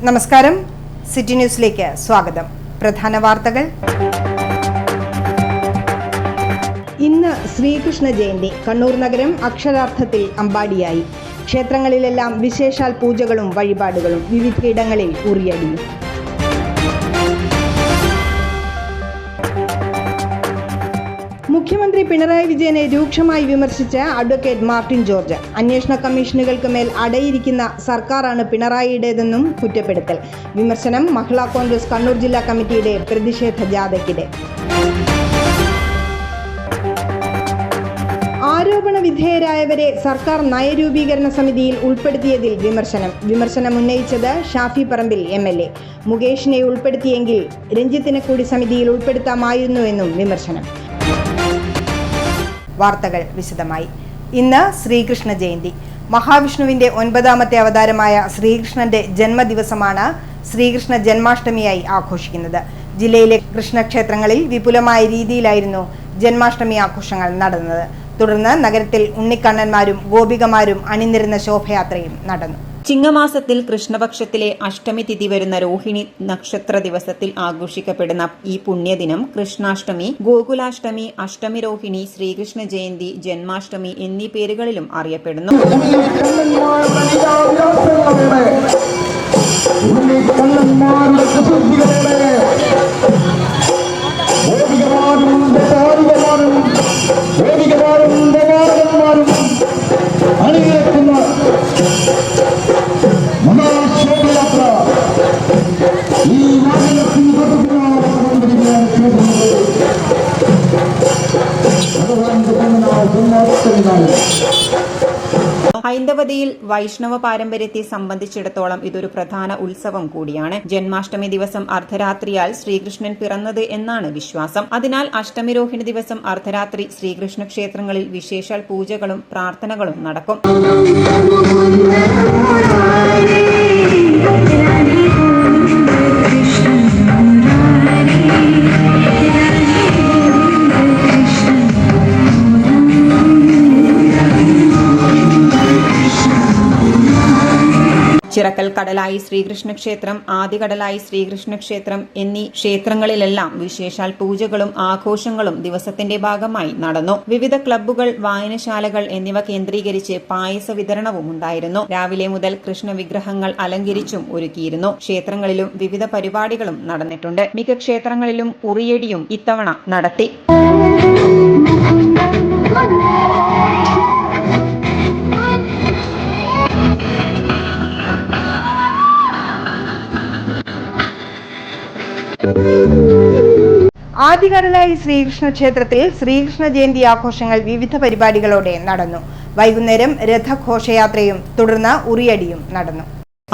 നമസ്കാരം, സിറ്റി ന്യൂസിലേക്ക് സ്വാഗതം. പ്രധാന വാർത്തകൾ. ഇന്ന് ശ്രീകൃഷ്ണ ജയന്തി. കണ്ണൂർ നഗരം അക്ഷരാർത്ഥത്തിൽ അമ്പാടിയായി. ക്ഷേത്രങ്ങളിലെല്ലാം വിശേഷാൽ പൂജകളും വഴിപാടുകളും, വിവിധയിടങ്ങളിൽ ഉറിയടിയും. മുഖ്യമന്ത്രി പിണറായി വിജയനെ രൂക്ഷമായി വിമർശിച്ച അഡ്വക്കേറ്റ് മാർട്ടിൻ ജോർജ്. അന്വേഷണ കമ്മീഷനുകൾക്ക് മേൽ അടയിരിക്കുന്ന സർക്കാരാണ് പിണറായിയുടേതെന്നും കുറ്റപ്പെടുത്തൽ. വിമർശനം മഹിളാ കോൺഗ്രസ് കണ്ണൂർ ജില്ലാ കമ്മിറ്റിയുടെ പ്രതിഷേധ ജാഥയ്ക്കിടെ. ആരോപണ വിധേയരായവരെ സർക്കാർ നയരൂപീകരണ സമിതിയിൽ ഉൾപ്പെടുത്തിയതിൽ വിമർശനം ഉന്നയിച്ചത് ഷാഫി പറമ്പിൽ MLA. മുകേഷിനെ ഉൾപ്പെടുത്തിയെങ്കിൽ രഞ്ജിത്തിനെ കൂടി സമിതിയിൽ ഉൾപ്പെടുത്താമായിരുന്നുവെന്നും വിമർശനം. വാർത്തകൾ വിശദമായി. ഇന്ന് ശ്രീകൃഷ്ണ ജയന്തി. മഹാവിഷ്ണുവിന്റെ 9ാമത്തെ അവതാരമായ ശ്രീകൃഷ്ണന്റെ ജന്മദിവസമാണ് ശ്രീകൃഷ്ണ ജന്മാഷ്ടമിയായി ആഘോഷിക്കുന്നത്. ജില്ലയിലെ കൃഷ്ണക്ഷേത്രങ്ങളിൽ വിപുലമായ രീതിയിലായിരുന്നു ജന്മാഷ്ടമി ആഘോഷങ്ങൾ നടന്നത്. തുടർന്ന് നഗരത്തിൽ ഉണ്ണിക്കണ്ണന്മാരും ഗോപികമാരും അണിനിരുന്ന ശോഭയാത്രയും നടന്നു. ചിങ്ങമാസത്തിൽ കൃഷ്ണപക്ഷത്തിലെ അഷ്ടമി തിഥി വരുന്ന രോഹിണി നക്ഷത്ര ദിവസത്തിൽ ആഘോഷിക്കപ്പെടുന്ന ഈ പുണ്യദിനം കൃഷ്ണാഷ്ടമി, ഗോകുലാഷ്ടമി, അഷ്ടമി രോഹിണി, ശ്രീകൃഷ്ണ ജയന്തി, ജന്മാഷ്ടമി എന്നീ പേരുകളിലും അറിയപ്പെടുന്നു. ഹൈന്ദവതയിൽ വൈഷ്ണവ പാരമ്പര്യത്തെ സംബന്ധിച്ചിടത്തോളം ഇതൊരു പ്രധാന ഉത്സവം കൂടിയാണ്. ജന്മാഷ്ടമി ദിവസം അർദ്ധരാത്രിയാൽ ശ്രീകൃഷ്ണൻ പിറന്നത് എന്നാണ് വിശ്വാസം. അതിനാൽ അഷ്ടമിരോഹിണി ദിവസം അർദ്ധരാത്രി ശ്രീകൃഷ്ണ ക്ഷേത്രങ്ങളിൽ വിശേഷാൽ പൂജകളും പ്രാർത്ഥനകളും നടക്കും. ചിറക്കൽ കടലായി ശ്രീകൃഷ്ണ ക്ഷേത്രം, ആദികടലായി ശ്രീകൃഷ്ണ ക്ഷേത്രം എന്നീ ക്ഷേത്രങ്ങളിലെല്ലാം വിശേഷാൽ പൂജകളും ആഘോഷങ്ങളും ദിവസത്തിന്റെ ഭാഗമായി നടന്നു. വിവിധ ക്ലബ്ബുകൾ, വായനശാലകൾ എന്നിവ കേന്ദ്രീകരിച്ച് പായസ വിതരണവും ഉണ്ടായിരുന്നു. രാവിലെ മുതൽ കൃഷ്ണ വിഗ്രഹങ്ങൾ അലങ്കരിച്ചും ഒരുക്കിയിരുന്നു. ക്ഷേത്രങ്ങളിലും വിവിധ പരിപാടികളും നടന്നിട്ടുണ്ട്. മിക്ക ക്ഷേത്രങ്ങളിലും ഉറിയടിയും ഇത്തവണ നടത്തി. ആദികടലായി ശ്രീകൃഷ്ണ ക്ഷേത്രത്തിൽ ശ്രീകൃഷ്ണ ജയന്തി ആഘോഷങ്ങൾ വിവിധ പരിപാടികളോടെ നടന്നു. വൈകുന്നേരം രഥഘോഷയാത്രയും തുടർന്ന് ഉറിയടിയും നടന്നു.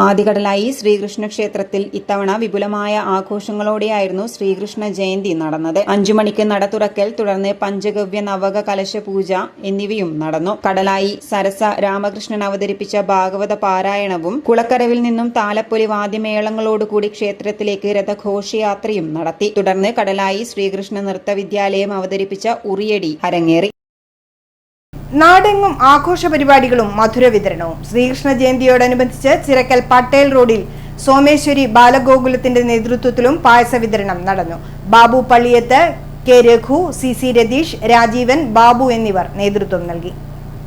ആദികടലായി ശ്രീകൃഷ്ണ ക്ഷേത്രത്തിൽ ഇത്തവണ വിപുലമായ ആഘോഷങ്ങളോടെയായിരുന്നു ശ്രീകൃഷ്ണ ജയന്തി നടന്നത്. 5 മണിക്ക് നട തുറക്കൽ, തുടർന്ന് പഞ്ചഗവ്യ നവക കലശ പൂജ എന്നിവയും നടന്നു. കടലായി സരസ രാമകൃഷ്ണൻ അവതരിപ്പിച്ച ഭാഗവത പാരായണവും കുളക്കരവിൽ നിന്നും താലപ്പൊലി വാദ്യമേളങ്ങളോടുകൂടി ക്ഷേത്രത്തിലേക്ക് രഥഘോഷയാത്രയും നടത്തി. തുടർന്ന് കടലായി ശ്രീകൃഷ്ണ നൃത്തവിദ്യാലയം അവതരിപ്പിച്ച ഉറിയടി അരങ്ങേറി. നാടെങ്ങും ആഘോഷ പരിപാടികളും മധുര വിതരണവും. ശ്രീകൃഷ്ണ ജയന്തിയോടനുബന്ധിച്ച് ചിറക്കൽ പട്ടേൽ റോഡിൽ സോമേശ്വരി ബാലഗോകുലത്തിന്റെ നേതൃത്വത്തിലും പായസ വിതരണം നടന്നു. ബാബു പള്ളിയത്ത്, K രഘു, CC രതീഷ്, രാജീവൻ, ബാബു എന്നിവർ നേതൃത്വം നൽകി.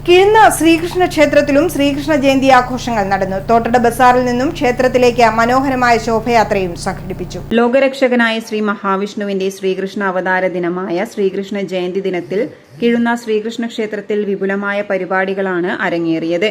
കിഴുന്ന ശ്രീകൃഷ്ണ ക്ഷേത്രത്തിലും ശ്രീകൃഷ്ണ ജയന്തി ആഘോഷങ്ങൾ നടന്നു. തോട്ടട ബസാറിൽ നിന്നും ക്ഷേത്രത്തിലേക്ക് മനോഹരമായ ശോഭയാത്രയും സംഘടിപ്പിച്ചു. ലോകരക്ഷകനായ ശ്രീ മഹാവിഷ്ണുവിന്റെ ശ്രീകൃഷ്ണ അവതാര ദിനമായ ശ്രീകൃഷ്ണ ജയന്തി ദിനത്തിൽ കിഴുന്ന ശ്രീകൃഷ്ണ ക്ഷേത്രത്തിൽ വിപുലമായ പരിപാടികളാണ് അരങ്ങേറിയത്.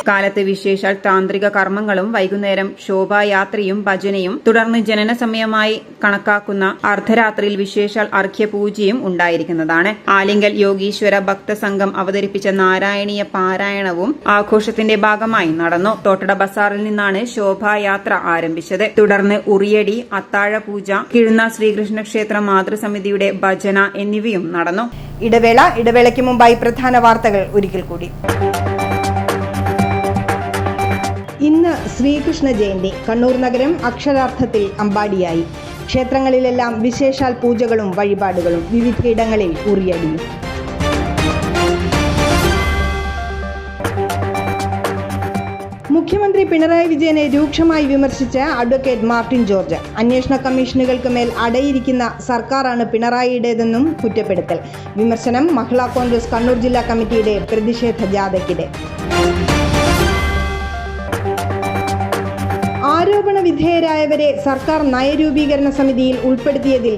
കാലത്ത് വിശേഷാൽ താന്ത്രിക കർമ്മങ്ങളും വൈകുന്നേരം ശോഭായാത്രയും ഭജനയും തുടർന്ന് ജനന സമയമായി കണക്കാക്കുന്ന അർദ്ധരാത്രിയിൽ വിശേഷാൽ അർഘ്യപൂജയും ഉണ്ടായിരിക്കുന്നതാണ്. ആലിംഗൽ യോഗീശ്വര ഭക്തസംഘം അവതരിപ്പിച്ച നാരായണീയ പാരായണവും ആഘോഷത്തിന്റെ ഭാഗമായി നടന്നു. തോട്ടട ബസാറിൽ നിന്നാണ് ശോഭായാത്ര ആരംഭിച്ചത്. തുടർന്ന് ഉറിയടി, അത്താഴപൂജ, കിഴുന്ന ശ്രീകൃഷ്ണ ക്ഷേത്ര മാതൃസമിതിയുടെ ഭജന എന്നിവയും നടന്നു. ഇടവേളയ്ക്ക് മുമ്പായി പ്രധാന വാർത്തകൾ ഒരിക്കൽ കൂടി. ഇന്ന് ശ്രീകൃഷ്ണ ജയന്തി. കണ്ണൂർ നഗരം അക്ഷരാർത്ഥത്തിൽ അമ്പാടിയായി. ക്ഷേത്രങ്ങളിലെല്ലാം വിശേഷാൽ പൂജകളും വഴിപാടുകളും, വിവിധയിടങ്ങളിൽ ഉറിയടിയും. മുഖ്യമന്ത്രി പിണറായി വിജയനെ രൂക്ഷമായി വിമർശിച്ച് അഡ്വക്കേറ്റ് മാർട്ടിൻ ജോർജ്. അന്വേഷണ കമ്മീഷനുകൾക്ക് മേൽ അടയിരിക്കുന്ന സർക്കാരാണ് പിണറായിയുടേതെന്നും കുറ്റപ്പെടുത്തൽ. വിമർശനം മഹിളാ കോൺഗ്രസ് കണ്ണൂർ ജില്ലാ കമ്മിറ്റിയുടെ പ്രതിഷേധ ജാഥയ്ക്കിടെ. ആരോപണ വിധേയരായവരെ സർക്കാർ നയരൂപീകരണ സമിതിയിൽ ഉൾപ്പെടുത്തിയതിൽ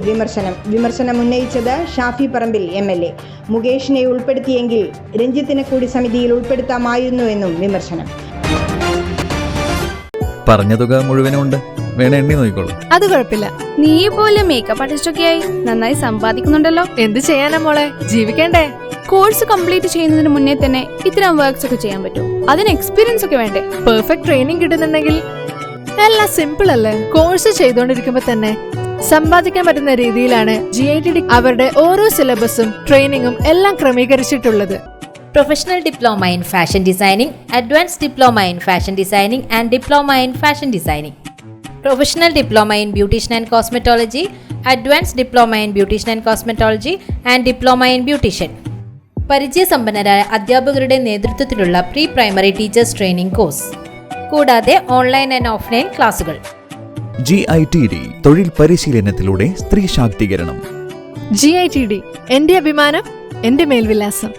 വിമർശനം ഉന്നയിച്ചത് ഷാഫി പറമ്പിൽ MLA. മുകേഷിനെ ഉൾപ്പെടുത്തിയെങ്കിൽ രഞ്ജിത്തിനെ കൂടി സമിതിയിൽ ഉൾപ്പെടുത്താമായിരുന്നുവെന്നും വിമർശനം. പറഞ്ഞ തുക മുഴുവനുണ്ട്, വേണ എണ്ണി നോക്കിക്കോളൂ. അത് കുഴപ്പമില്ല. നീ പോലെ മേക്കപ്പ് ആർട്ടിസ്റ്റ് ആയി നന്നായി സമ്പാദിക്കുന്നുണ്ടല്ലോ. എന്ത് ചെയ്യാനാ മോളെ, ജീവിക്കണ്ടേ? കോഴ്സ് കംപ്ലീറ്റ് ചെയ്യുന്നതിന് മുന്നേ തന്നെ ഇത്തരം വർക്ക്സ് ഒക്കെ ചെയ്യാൻ പറ്റും. അതിന് എക്സ്പീരിയൻസ് ഒക്കെ വേണ്ടേ? പെർഫെക്റ്റ് ട്രെയിനിങ് കിട്ടുന്നുണ്ടെങ്കിൽ എല്ലാം സിമ്പിൾ അല്ലേ? കോഴ്സ് ചെയ്തുകൊണ്ടിരിക്കുമ്പോ തന്നെ സമ്പാദിക്കാൻ പറ്റുന്ന രീതിയിലാണ് GITD അവരുടെ ഓരോ സിലബസും ട്രെയിനിങ്ങും എല്ലാം ക്രമീകരിച്ചിട്ടുള്ളത്. Professional Diploma in Fashion Designing, Advanced Diploma in Fashion Designing and Diploma in Fashion Designing. Professional Diploma in Beautician and Cosmetology, Advanced Diploma in Beautician and Cosmetology and Diploma in Beautician. പരിചയസമ്പന്നരായ അധ്യാപകരുടെ നേതൃത്വത്തിലുള്ള pre primary teachers training course, കൂടാതെ online and offline ക്ലാസുകൾ. GITD തൊഴിൽ പരിശീലനത്തിലൂടെ സ്ത്രീ ശാക്തീകരണം. GITD എന്റെ അഭിമാനം, എന്റെ മേൽവിലാസം.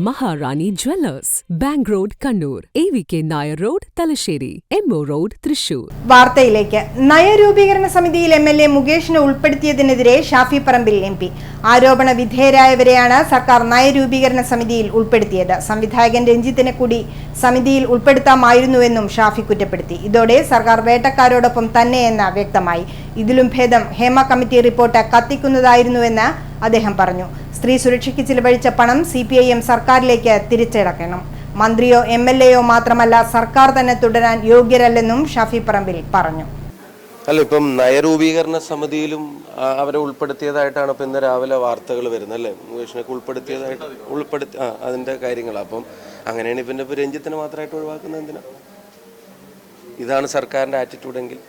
Maharani Jewellers, Bank Road, Kannur, AVK Nair Road, Talasheri, MO Road, Thrissur. വാർത്തയിലേക്ക്. നയരൂപീകരണ സമിതിയിൽ MLA മുകേഷിനെ ഉൾപ്പെടുത്തിയതിനെതിരെ ഷാഫി പറമ്പിൽ MP. ആരോപണ വിധേയരായവരെയാണ് സർക്കാർ നയരൂപീകരണ സമിതിയിൽ ഉൾപ്പെടുത്തിയത്. സംവിധായകൻ രഞ്ജിത്തിനെ കൂടി സമിതിയിൽ ഉൾപ്പെടുത്താമായിരുന്നുവെന്നും ഷാഫി കുറ്റപ്പെടുത്തി. ഇതോടെ സർക്കാർ വേട്ടക്കാരോടൊപ്പം തന്നെയെന്ന് വ്യക്തമായി. ഇതിലും ഭേദം ഹേമ കമ്മിറ്റി റിപ്പോർട്ട് കത്തിക്കുന്നതായിരുന്നുവെന്ന് അദ്ദേഹം പറഞ്ഞു. സ്ത്രീ സുരക്ഷയ്ക്ക് ചിലവഴിച്ച പണം CPIM സർക്കാരിലേക്ക് തിരിച്ചടക്കണം. മന്ത്രിയോ MLAയോ മാത്രമല്ല, സർക്കാർ തന്നെ തുടരാൻ യോഗ്യരല്ലെന്നും ഷാഫി പറമ്പിൽ പറഞ്ഞു. അല്ല, ഇപ്പം നയരൂപീകരണ സമിതിയിലും അവരെ ഉൾപ്പെടുത്തിയതായിട്ടാണ് ഇപ്പം ഇന്ന് രാവിലെ വാർത്തകൾ വരുന്നത് അല്ലേ? മുകേഷിനൊക്കെ ഉൾപ്പെടുത്തി അതിൻ്റെ കാര്യങ്ങൾ. അപ്പം അങ്ങനെയാണ് ഇപ്പം രഞ്ജിത്തിനെ മാത്രമായിട്ട് ഒഴിവാക്കുന്നത് എന്തിനാ? ഇതാണ് സർക്കാരിൻ്റെ ആറ്റിറ്റ്യൂഡെങ്കിൽ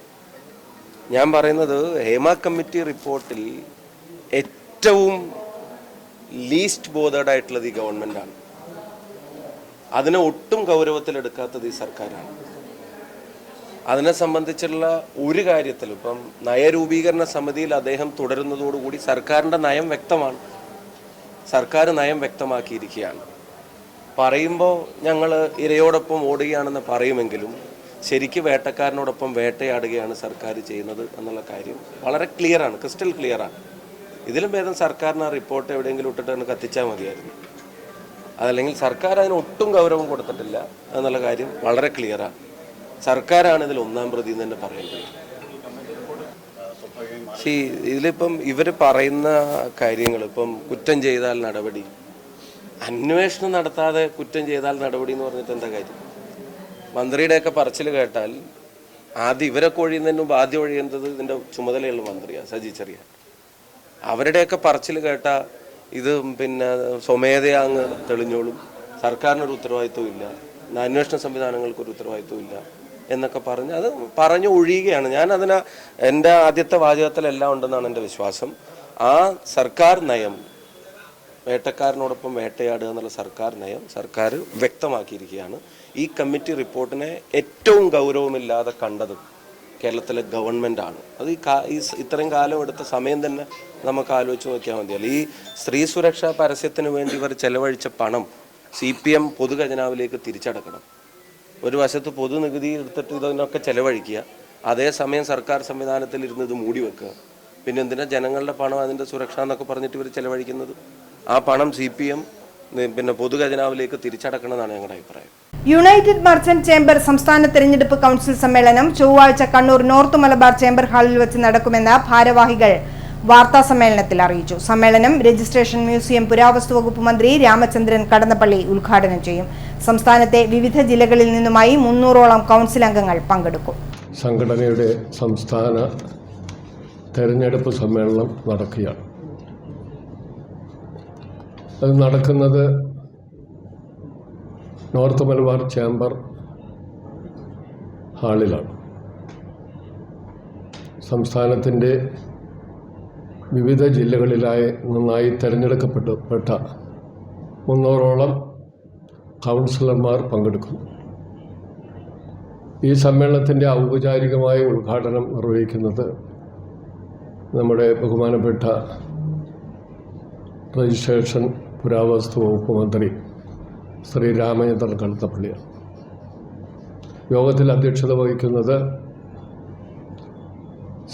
ഞാൻ പറയുന്നത് ഹേമ കമ്മിറ്റി റിപ്പോർട്ടിൽ ഏറ്റവും ലീസ്റ്റ് ബോധേഡ് ആയിട്ടുള്ളത് ഈ ഗവൺമെൻറ്റാണ്. അതിനെ ഒട്ടും ഗൗരവത്തിലെടുക്കാത്തത് ഈ സർക്കാരാണ്. അതിനെ സംബന്ധിച്ചുള്ള ഒരു കാര്യത്തിലും ഇപ്പം നയരൂപീകരണ സമിതിയിൽ അദ്ദേഹം തുടരുന്നതോടുകൂടി സർക്കാരിൻ്റെ നയം വ്യക്തമാണ്. സർക്കാർ നയം വ്യക്തമാക്കിയിരിക്കുകയാണ്. പറയുമ്പോൾ ഞങ്ങൾ ഇരയോടൊപ്പം ഓടുകയാണെന്ന് പറയുമെങ്കിലും ശരിക്ക് വേട്ടക്കാരനോടൊപ്പം വേട്ടയാടുകയാണ് സർക്കാർ ചെയ്യുന്നത് എന്നുള്ള കാര്യം വളരെ ക്ലിയറാണ്, ക്രിസ്റ്റൽ ക്ലിയറാണ്. ഇതിലും ഭേദം സർക്കാരിന് ആ റിപ്പോർട്ട് എവിടെയെങ്കിലും ഇട്ടിട്ട് കത്തിച്ചാൽ മതിയായിരുന്നു. അതല്ലെങ്കിൽ സർക്കാർ അതിന് ഒട്ടും ഗൗരവം കൊടുത്തിട്ടില്ല എന്നുള്ള കാര്യം വളരെ ക്ലിയറാണ്. സർക്കാരാണ് ഇതിൽ ഒന്നാം പ്രതി എന്ന് തന്നെ പറയേണ്ടത്. ഇതിലിപ്പം ഇവർ പറയുന്ന കാര്യങ്ങൾ, ഇപ്പം കുറ്റം ചെയ്താൽ നടപടി, അന്വേഷണം നടത്താതെ കുറ്റം ചെയ്താൽ നടപടി എന്ന് പറഞ്ഞിട്ട് എന്താ കാര്യം? മന്ത്രിയുടെയൊക്കെ പറച്ചിൽ കേട്ടാൽ ആദ്യം ഇവരൊക്കെ ഒഴിയുന്നതിന് മുമ്പ് ആദ്യം ഒഴിയുന്നത് ഇതിൻ്റെ ചുമതലയുള്ള മന്ത്രിയാണ്, സജി ചെറിയാൻ. അവരുടെയൊക്കെ പറച്ചിൽ കേട്ടാൽ ഇത് പിന്നെ സ്വമേധയാ അങ്ങ് തെളിഞ്ഞോളും, സർക്കാരിനൊരു ഉത്തരവാദിത്വം ഇല്ല, അന്വേഷണ സംവിധാനങ്ങൾക്കൊരു ഉത്തരവാദിത്വം ഇല്ല എന്നൊക്കെ പറഞ്ഞ് അത് പറഞ്ഞു ഒഴിയുകയാണ്. ഞാൻ അതിന് എൻ്റെ ആദ്യത്തെ വാചകത്തിലെല്ലാം ഉണ്ടെന്നാണ് എൻ്റെ വിശ്വാസം. ആ സർക്കാർ നയം, വേട്ടക്കാരനോടൊപ്പം വേട്ടയാടുക എന്നുള്ള സർക്കാർ നയം സർക്കാർ വ്യക്തമാക്കിയിരിക്കുകയാണ്. ഈ കമ്മിറ്റി റിപ്പോർട്ടിനെ ഏറ്റവും ഗൗരവമില്ലാതെ കണ്ടത് കേരളത്തിലെ ഗവൺമെൻറ്റാണ്. അത് ഈ ഇത്രയും കാലം എടുത്ത സമയം തന്നെ നമുക്ക് ആലോചിച്ച് നോക്കിയാൽ മതിയല്ലോ. ഈ സ്ത്രീ സുരക്ഷാ പരസ്യത്തിന് വേണ്ടി ഇവർ ചെലവഴിച്ച പണം CPM പൊതുഖജനാവിലേക്ക് തിരിച്ചടക്കണം. ഒരു വശത്ത് പൊതുനികുതി എടുത്തിട്ട് ഇതിനൊക്കെ ചെലവഴിക്കുക, അതേസമയം സർക്കാർ സംവിധാനത്തിൽ ഇരുന്ന് ഇത് മൂടി വെക്കുക. പിന്നെ എന്തിനാ ജനങ്ങളുടെ പണം അതിൻ്റെ സുരക്ഷ എന്നൊക്കെ പറഞ്ഞിട്ട് ഇവർ ചെലവഴിക്കുന്നത്? ആ പണം CPM പിന്നെ പൊതുഖജനാവിലേക്ക് തിരിച്ചടക്കണമെന്നാണ് ഞങ്ങളുടെ അഭിപ്രായം. യുണൈറ്റഡ് മർച്ചന്റ് ചേംബർ സംസ്ഥാന തെരഞ്ഞെടുപ്പ് കൗൺസിൽ സമ്മേളനം ചൊവ്വാഴ്ച കണ്ണൂർ നോർത്ത് മലബാർ ചേംബർ ഹാളിൽ വെച്ച് നടക്കുമെന്ന് ഭാരവാഹികൾ വാർത്താ സമ്മേളനത്തിൽ അറിയിച്ചു. സമ്മേളനം രജിസ്ട്രേഷൻ മ്യൂസിയം പുരാവസ്തു വകുപ്പ് മന്ത്രി രാമചന്ദ്രൻ കടന്നപ്പള്ളി ഉദ്ഘാടനം ചെയ്യും. സംസ്ഥാനത്തെ വിവിധ ജില്ലകളിൽ നിന്നുമായി 300ഓളം കൗൺസിൽ അംഗങ്ങൾ പങ്കെടുക്കും. സംഘടനയുടെ സംസ്ഥാന തെരഞ്ഞെടുപ്പ് സമ്മേളനം നടക്കുകയാണ്. അത് നടക്കുന്നത് നോർത്ത് മലബാർ ചേംബർ ഹാളിലാണ്. സംസ്ഥാനത്തിൻ്റെ വിവിധ നിന്നായി തിരഞ്ഞെടുക്കപ്പെട്ട 300ഓളം കൗൺസിലർമാർ പങ്കെടുക്കുന്നു. ഈ സമ്മേളനത്തിൻ്റെ ഔപചാരികമായ ഉദ്ഘാടനം നിർവഹിക്കുന്നത് നമ്മുടെ ബഹുമാനപ്പെട്ട രജിസ്ട്രേഷൻ പുരാവസ്തു വകുപ്പ് മന്ത്രി ശ്രീ രാമചന്ദ്രൻ കടന്നപ്പള്ളിയാണ്. യോഗത്തിൽ അധ്യക്ഷത വഹിക്കുന്നത്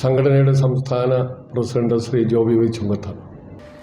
സംഘടനയുടെ സംസ്ഥാന പ്രസിഡന്റ് ശ്രീ ജോബി വി ചുങ്കത്താണ്.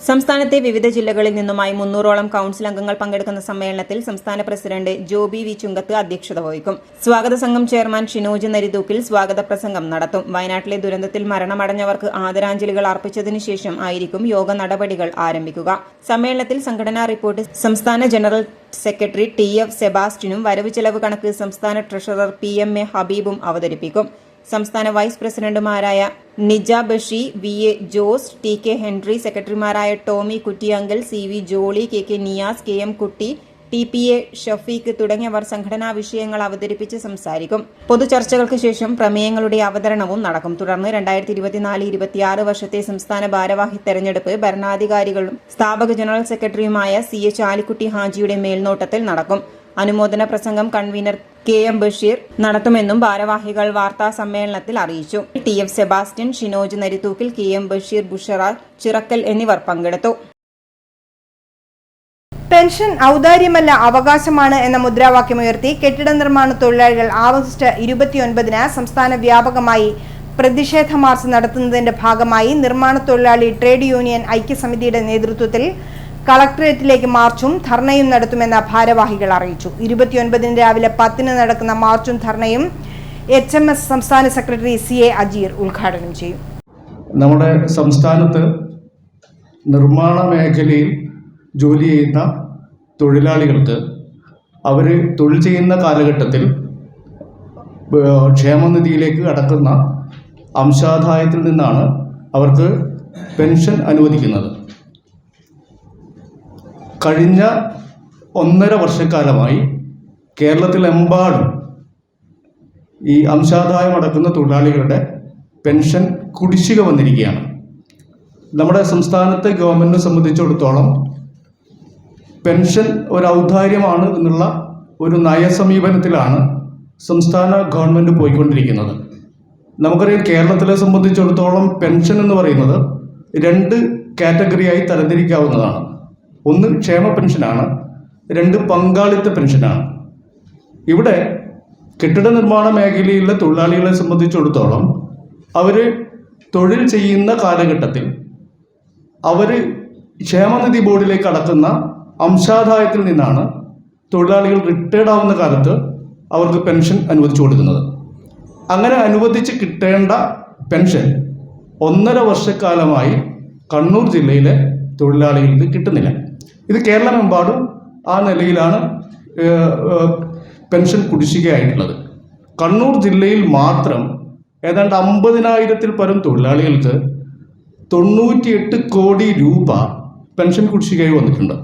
സംസ്ഥാനത്തെ വിവിധ ജില്ലകളിൽ നിന്നുമായി 300ഓളം കൗൺസിൽ അംഗങ്ങൾ പങ്കെടുക്കുന്ന സമ്മേളനത്തിൽ സംസ്ഥാന പ്രസിഡന്റ് ജോബി വി ചുങ്കത്ത് അധ്യക്ഷത വഹിക്കും. സ്വാഗത സംഘം ചെയർമാൻ ഷിനോജ് നരിതൂക്കിൽ സ്വാഗത പ്രസംഗം നടത്തും. വയനാട്ടിലെ ദുരന്തത്തിൽ മരണമടഞ്ഞവർക്ക് ആദരാഞ്ജലികൾ അർപ്പിച്ചതിനു ശേഷം ആയിരിക്കും യോഗ നടപടികൾ ആരംഭിക്കുക. സമ്മേളനത്തിൽ സംഘടനാ റിപ്പോർട്ട് സംസ്ഥാന ജനറൽ സെക്രട്ടറി TF സെബാസ്റ്റ്യനും വരവ് ചെലവ് കണക്ക് സംസ്ഥാന ട്രഷറർ PMA ഹബീബും അവതരിപ്പിക്കും. സംസ്ഥാന വൈസ് പ്രസിഡന്റുമാരായ നിജ Bashi, VA Jose, TK Henry, സെക്രട്ടറിമാരായ Tomy കുറ്റിയങ്കൽ, CV Jolly, KK Niyas, KM കുട്ടി, TPA ഷഫീഖ് തുടങ്ങിയവർ സംഘടനാ വിഷയങ്ങൾ അവതരിപ്പിച്ച് സംസാരിക്കും. പൊതുചർച്ചകൾക്ക് ശേഷം പ്രമേയങ്ങളുടെ അവതരണവും നടക്കും. തുടർന്ന് 2024-26 വർഷത്തെ സംസ്ഥാന ഭാരവാഹി തെരഞ്ഞെടുപ്പ് ഭരണാധികാരികളും സ്ഥാപക ജനറൽ സെക്രട്ടറിയുമായ CH ആലിക്കുട്ടി ഹാജിയുടെ മേൽനോട്ടത്തിൽ നടക്കും. അനുമോദന പ്രസംഗം കൺവീനർ KM ബഷീർ നടത്തുമെന്നും ഭാരവാഹികൾ വാർത്താ സമ്മേളനത്തിൽ അറിയിച്ചു. TF Sebastian, Shinoj Narithookil, KM Basheer, Bushra Chirakkal എന്നിവർ പങ്കെടുത്തു. പെൻഷൻ ഔദാര്യമല്ല അവകാശമാണ് എന്ന മുദ്രാവാക്യമുയർത്തി കെട്ടിട നിർമ്മാണ തൊഴിലാളികൾ ഓഗസ്റ്റ് 29-ന് സംസ്ഥാന വ്യാപകമായി പ്രതിഷേധ മാർച്ച് നടത്തുന്നതിന്റെ ഭാഗമായി നിർമ്മാണ തൊഴിലാളി ട്രേഡ് യൂണിയൻ ഐക്യസമിതിയുടെ നേതൃത്വത്തിൽ കളക്ടറേറ്റിലേക്ക് മാർച്ചും ധർണയും നടത്തുമെന്ന് ഭാരവാഹികൾ അറിയിച്ചു. 29-ന് രാവിലെ 10-ന് നടക്കുന്ന മാർച്ചും ധർണയും HMS സംസ്ഥാന സെക്രട്ടറി CA അജീർ ഉദ്ഘാടനം ചെയ്യും. നമ്മുടെ സംസ്ഥാനത്ത് നിർമ്മാണ മേഖലയിൽ ജോലി ചെയ്യുന്ന തൊഴിലാളികൾക്ക് അവർ തൊഴിൽ ചെയ്യുന്ന കാലഘട്ടത്തിൽ ക്ഷേമനിധിയിലേക്ക് കടക്കുന്ന അംശാദായത്തിൽ നിന്നാണ് അവർക്ക് പെൻഷൻ അനുവദിക്കുന്നത്. കഴിഞ്ഞ 1.5 വർഷക്കാലമായി കേരളത്തിലെമ്പാടും ഈ അംശാദായം അടക്കുന്ന തൊഴിലാളികളുടെ പെൻഷൻ കുടിശ്ശിക വന്നിരിക്കുകയാണ്. നമ്മുടെ സംസ്ഥാനത്തെ ഗവൺമെൻറ്റിനെ സംബന്ധിച്ചിടത്തോളം പെൻഷൻ ഒരു ഔദാര്യമാണ് എന്നുള്ള ഒരു നയസമീപനത്തിലാണ് സംസ്ഥാന ഗവൺമെൻറ് പോയിക്കൊണ്ടിരിക്കുന്നത്. നമുക്കറിയാം, കേരളത്തിലെ സംബന്ധിച്ചിടത്തോളം പെൻഷൻ എന്ന് പറയുന്നത് 2 കാറ്റഗറിയായി തരംതിരിക്കാവുന്നതാണ്. ഒന്ന് ക്ഷേമ പെൻഷനാണ്, 2 പങ്കാളിത്ത പെൻഷനാണ്. ഇവിടെ കെട്ടിട നിർമ്മാണ മേഖലയിലെ തൊഴിലാളികളെ സംബന്ധിച്ചിടത്തോളം അവർ തൊഴിൽ ചെയ്യുന്ന കാലഘട്ടത്തിൽ അവർ ക്ഷേമനിധി ബോർഡിലേക്ക് അടക്കുന്ന അംശാദായത്തിൽ നിന്നാണ് തൊഴിലാളികൾ റിട്ടയർഡ് ആവുന്ന കാലത്ത് അവർക്ക് പെൻഷൻ അനുവദിച്ചു കൊടുക്കുന്നത്. അങ്ങനെ അനുവദിച്ച് കിട്ടേണ്ട പെൻഷൻ 1.5 വർഷക്കാലമായി കണ്ണൂർ ജില്ലയിലെ തൊഴിലാളികൾക്ക് കിട്ടുന്നില്ല. ഇത് കേരളമെമ്പാടും ആ നിലയിലാണ് പെൻഷൻ കുടിശ്ശികയായിട്ടുള്ളത്. കണ്ണൂർ ജില്ലയിൽ മാത്രം ഏതാണ്ട് 50,000-ൽ പരം തൊഴിലാളികൾക്ക് 98 കോടി രൂപ പെൻഷൻ കുടിശ്ശികയായി വന്നിട്ടുണ്ട്.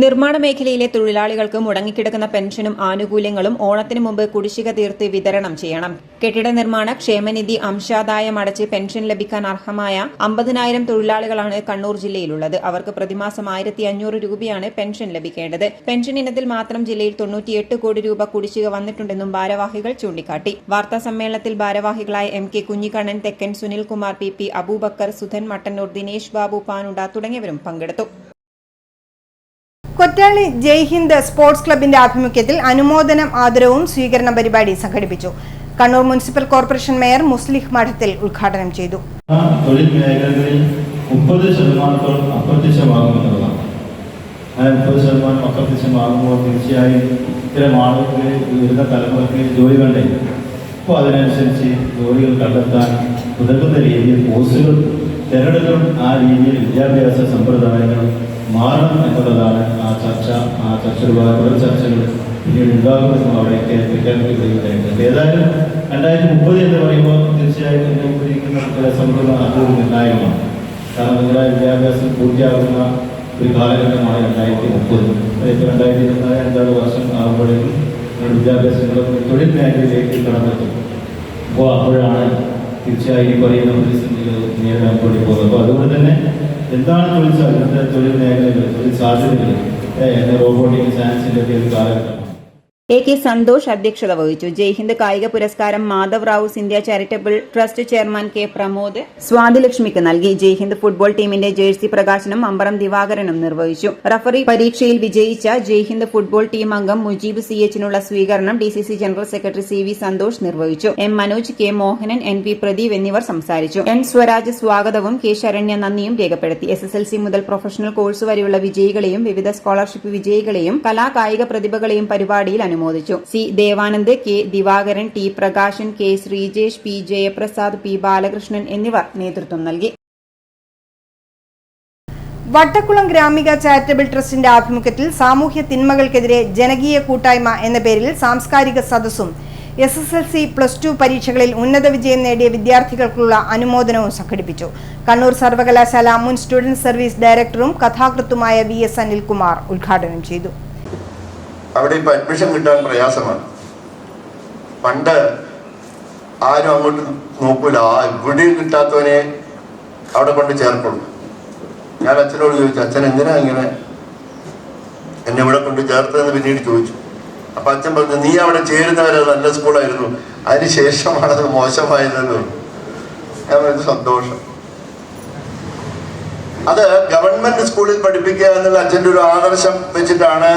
നിർമ്മാണ മേഖലയിലെ തൊഴിലാളികൾക്ക് മുടങ്ങിക്കിടക്കുന്ന പെൻഷനും ആനുകൂല്യങ്ങളും ഓണത്തിന് മുമ്പ് കുടിശ്ശിക തീർത്ത് വിതരണം ചെയ്യണം. കെട്ടിട നിർമ്മാണ ക്ഷേമനിധി അംശാദായം അടച്ച് പെൻഷൻ ലഭിക്കാൻ അർഹമായ 50,000 തൊഴിലാളികളാണ് കണ്ണൂർ ജില്ലയിലുള്ളത്. അവർക്ക് പ്രതിമാസം 1,500 രൂപയാണ് പെൻഷൻ ലഭിക്കേണ്ടത്. പെൻഷൻ ഇനത്തിൽ മാത്രം ജില്ലയിൽ 98 കോടി രൂപ കുടിശ്ശിക വന്നിട്ടുണ്ടെന്നും ഭാരവാഹികൾ ചൂണ്ടിക്കാട്ടി. വാർത്താ സമ്മേളനത്തിൽ ഭാരവാഹികളായ MK കുഞ്ഞിക്കണ്ണൻ, തെക്കൻ സുനിൽകുമാർ, PP അബൂബക്കർ, സുധൻ മട്ടന്നൂർ, ദിനേശ് ബാബു പാനുണ്ട തുടങ്ങിയവരും പങ്കെടുത്തു. കൊറ്റാളി ജയ്ഹിന്ദ് സ്പോർട്സ് ക്ലബിന്റെ ആഭിമുഖ്യത്തിൽ അനുമോദനം, ആദരവും സ്വീകരണ പരിപാടി സംഘടിപ്പിച്ചു. കണ്ണൂർ മുനിസിപ്പൽ കോർപ്പറേഷൻ മേയർ മുസ്ലിഹ് മഠത്തിൽ ഉദ്ഘാടനം ചെയ്തു. തൊഴിൽ മേഖലകളിൽ 30% അപ്രത്യക്ഷമാകുമെന്നുള്ളതാണ്. ആ 30% അപ്രത്യക്ഷമാകുമ്പോൾ തീർച്ചയായും ഇത്തരം ആളുകൾ വരുന്ന തലമുറയ്ക്ക് ജോലി വേണ്ടേ. അപ്പോൾ അതിനനുസരിച്ച് ജോലികൾ കണ്ടെത്താൻ ഉതകുന്ന രീതിയിൽ കോഴ്സുകൾ തിരഞ്ഞെടുക്കും. ആ രീതിയിൽ വിദ്യാഭ്യാസ സമ്പ്രദായങ്ങൾ മാറണം എന്നുള്ളതാണ് ആ ചർച്ചയുടെ കുറേ ചർച്ചകൾ പിന്നീട് ഉണ്ടാകുമെന്നും അവിടെയൊക്കെ പ്രഖ്യാപിക്കുകയുണ്ടായിട്ടുണ്ട്. ഏതായാലും 2030 എന്ന് പറയുമ്പോൾ തീർച്ചയായും എന്നെ ഉപയോഗിക്കുന്ന സമ്പ്രദായം അത് നിർണായകമാണ്. കാരണം നിങ്ങളുടെ വിദ്യാഭ്യാസം പൂർത്തിയാകുന്ന ഒരു കാലഘട്ടമാണ് 2030. ഇപ്പോൾ 2024 വർഷം ആകുമ്പോഴേക്കും നിങ്ങളുടെ വിദ്യാഭ്യാസങ്ങളും തൊഴിൽ മേഖലയിലേക്ക് കടന്നെത്തും. അപ്പോൾ അപ്പോഴാണ് തീർച്ചയായും ഈ പറയുന്ന പ്രതിസന്ധികൾ നേരിടാൻ വേണ്ടി പോകുന്നത്. അപ്പോൾ അതുകൊണ്ട് തന്നെ എന്താണ് തൊഴിൽ മേഖലകൾ, തൊഴിൽ സാധ്യതകൾ, റോബോട്ടിക് സയൻസിൻ്റെ ഒക്കെ ഒരു കാലഘട്ടമാണ്. AK സന്തോഷ് അധ്യക്ഷത വഹിച്ചു. ജയ്ഹിന്ദ് കായിക പുരസ്കാരം Madhav Rao Scindia charitable trust chairman K Pramod സ്വാതിലക്ഷ്മിക്ക് നൽകി. ജയ്ഹിന്ദ് ഫുട്ബോൾ ടീമിന്റെ ജേഴ്സി പ്രകാശനം അമ്പറം ദിവാകരനും നിർവഹിച്ചു. റഫറി പരീക്ഷയിൽ വിജയിച്ച ജയ്ഹിന്ദ് ഫുട്ബോൾ ടീം അംഗം മുജീബ് CH-നുള്ള സ്വീകരണം DCC general secretary CV Santhosh നിർവഹിച്ചു. M Manoj, K Mohanan, NP Pradeep എന്നിവർ സംസാരിച്ചു. N സ്വരാജ് സ്വാഗതവും K ശരണ്യ നന്ദിയും രേഖപ്പെടുത്തി. SSLC മുതൽ പ്രൊഫഷണൽ കോഴ്സ് വരെയുള്ള വിജയികളെയും വിവിധ സ്കോളർഷിപ്പ് വിജയികളെയും കലാ കായിക പ്രതിഭകളെയും പരിപാടിയിൽ അനുമോദിച്ചു. C Devanand, K Divakaran, T Prakashan, K Sreejesh, P Jayaprasad, P Balakrishnan എന്നിവർ നേതൃത്വം നൽകി. വട്ടക്കുളം ഗ്രാമിക ചാരിറ്റബിൾ ട്രസ്റ്റിന്റെ ആഭിമുഖ്യത്തിൽ സാമൂഹ്യ തിന്മകൾക്കെതിരെ ജനകീയ കൂട്ടായ്മ എന്ന പേരിൽ സാംസ്കാരിക സദസ്സും SSLC +2 പരീക്ഷകളിൽ ഉന്നത വിജയം നേടിയ വിദ്യാർത്ഥികൾക്കുള്ള അനുമോദനവും സംഘടിപ്പിച്ചു. കണ്ണൂർ സർവകലാശാല മുൻ സ്റ്റുഡന്റ് സർവീസ് ഡയറക്ടറും കഥാകൃത്തുമായ VS അനിൽകുമാർ ഉദ്ഘാടനം ചെയ്തു. അവിടെ ഇപ്പോൾ അഡ്മിഷൻ കിട്ടാൻ പ്രയാസമാണ്. പണ്ട് ആരും അങ്ങോട്ട് നോക്കൂല, ഇവിടെയും കിട്ടാത്തവനെ അവിടെ കൊണ്ട് ചേർക്കുള്ളൂ. ഞാൻ അച്ഛനോട് ചോദിച്ചു, അച്ഛൻ എന്തിനാ ഇങ്ങനെ എന്നെ ഇവിടെ കൊണ്ട് ചേർത്തതെന്ന് പിന്നീട് ചോദിച്ചു. അപ്പം അച്ഛൻ പറഞ്ഞു, നീ അവിടെ ചേരുന്നവരെ നല്ല സ്കൂളായിരുന്നു, അതിന് ശേഷമാണത് മോശമായതെന്ന്. ഞാൻ പറഞ്ഞു സന്തോഷം. അത് ഗവൺമെന്റ് സ്കൂളിൽ പഠിപ്പിക്കുക എന്നുള്ള അച്ഛൻ്റെ ഒരു ആദർശം വെച്ചിട്ടാണ്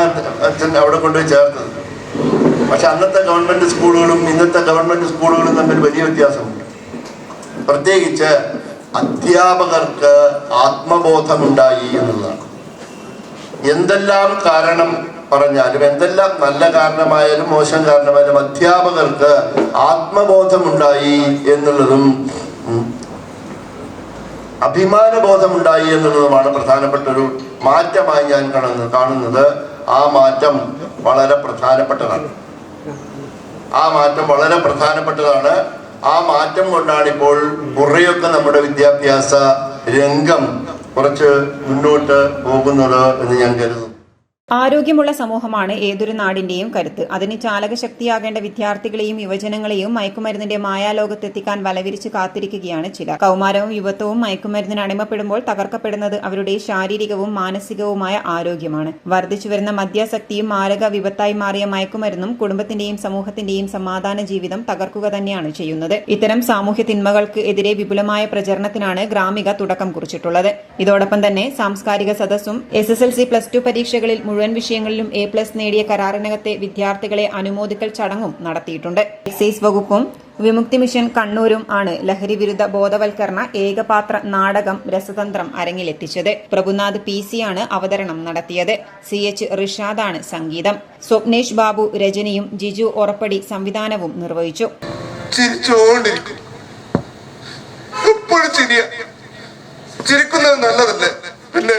അച്ഛൻ അവിടെ കൊണ്ടുപോയി ചേർത്തത്. പക്ഷെ അന്നത്തെ ഗവൺമെന്റ് സ്കൂളുകളും ഇന്നത്തെ ഗവൺമെന്റ് സ്കൂളുകളും തമ്മിൽ വലിയ വ്യത്യാസമുണ്ട്. പ്രത്യേകിച്ച് അധ്യാപകർക്ക് ആത്മബോധമുണ്ടായി എന്നുള്ളതാണ്. എന്തെല്ലാം കാരണം പറഞ്ഞാലും, എന്തെല്ലാം നല്ല കാരണമായാലും മോശം കാരണമായാലും അധ്യാപകർക്ക് ആത്മബോധമുണ്ടായി എന്നുള്ളതും അഭിമാനബോധമുണ്ടായി എന്നുള്ളതുമാണ് പ്രധാനപ്പെട്ട ഒരു മാറ്റമായി ഞാൻ കാണുന്നത്. ആ മാറ്റം വളരെ പ്രധാനപ്പെട്ടതാണ്. ആ മാറ്റം കൊണ്ടാണ് ഇപ്പോൾ കുറേയൊക്കെ നമ്മുടെ വിദ്യാഭ്യാസ രംഗം കുറച്ച് മുന്നോട്ട് പോകുന്നത് എന്ന് ഞാൻ കരുതുന്നു. ആരോഗ്യമുള്ള സമൂഹമാണ് ഏതൊരു നാടിന്റെയും കരുത്ത്. അതിന് ചാലകശക്തിയാകേണ്ട വിദ്യാർത്ഥികളെയും യുവജനങ്ങളെയും മയക്കുമരുന്നിന്റെ മായാലോകത്തെത്തിക്കാൻ വലവിരിച്ച് കാത്തിരിക്കുകയാണ് ചിലർ. കൗമാരവും യുവത്വവും മയക്കുമരുന്നിന് അടിമപ്പെടുമ്പോൾ തകർക്കപ്പെടുന്നത് അവരുടെ ശാരീരികവും മാനസികവുമായ ആരോഗ്യമാണ്. വർദ്ധിച്ചുവരുന്ന മദ്യാസക്തിയും മാരക വിപത്തായി മാറിയ മയക്കുമരുന്നും കുടുംബത്തിന്റെയും സമൂഹത്തിന്റെയും സമാധാന ജീവിതം തകർക്കുക തന്നെയാണ് ചെയ്യുന്നത്. ഇത്തരം സാമൂഹ്യ തിന്മകൾക്ക് എതിരെ വിപുലമായ പ്രചരണത്തിനാണ് ഗ്രാമിക തുടക്കം കുറിച്ചിട്ടുള്ളത്. ഇതോടൊപ്പം തന്നെ സാംസ്കാരിക സദസ്സും SSLC +2 പരീക്ഷകളിൽ മുഴുവൻ വിഷയങ്ങളിലും A+ നേടിയ കരാറിനകത്തെ വിദ്യാർത്ഥികളെ അനുമോദിക്കൽ ചടങ്ങും നടത്തിയിട്ടുണ്ട്. എക്സൈസ് വകുപ്പും വിമുക്തി മിഷൻ കണ്ണൂരും ആണ് ലഹരി വിരുദ്ധ ബോധവൽക്കരണ ഏകപാത്ര നാടകം രസതന്ത്രം അരങ്ങിലെത്തിച്ചത്. പ്രഭുനാഥ് PC ആണ് അവതരണം നടത്തിയത്. CH റിഷാദാണ് സംഗീതം. സ്വപ്നേഷ് ബാബു രചനയും ജിജു ഒറപ്പടി സംവിധാനവും നിർവഹിച്ചു. ചിരിക്കുന്നത് നല്ലതല്ലേ? പിന്നെ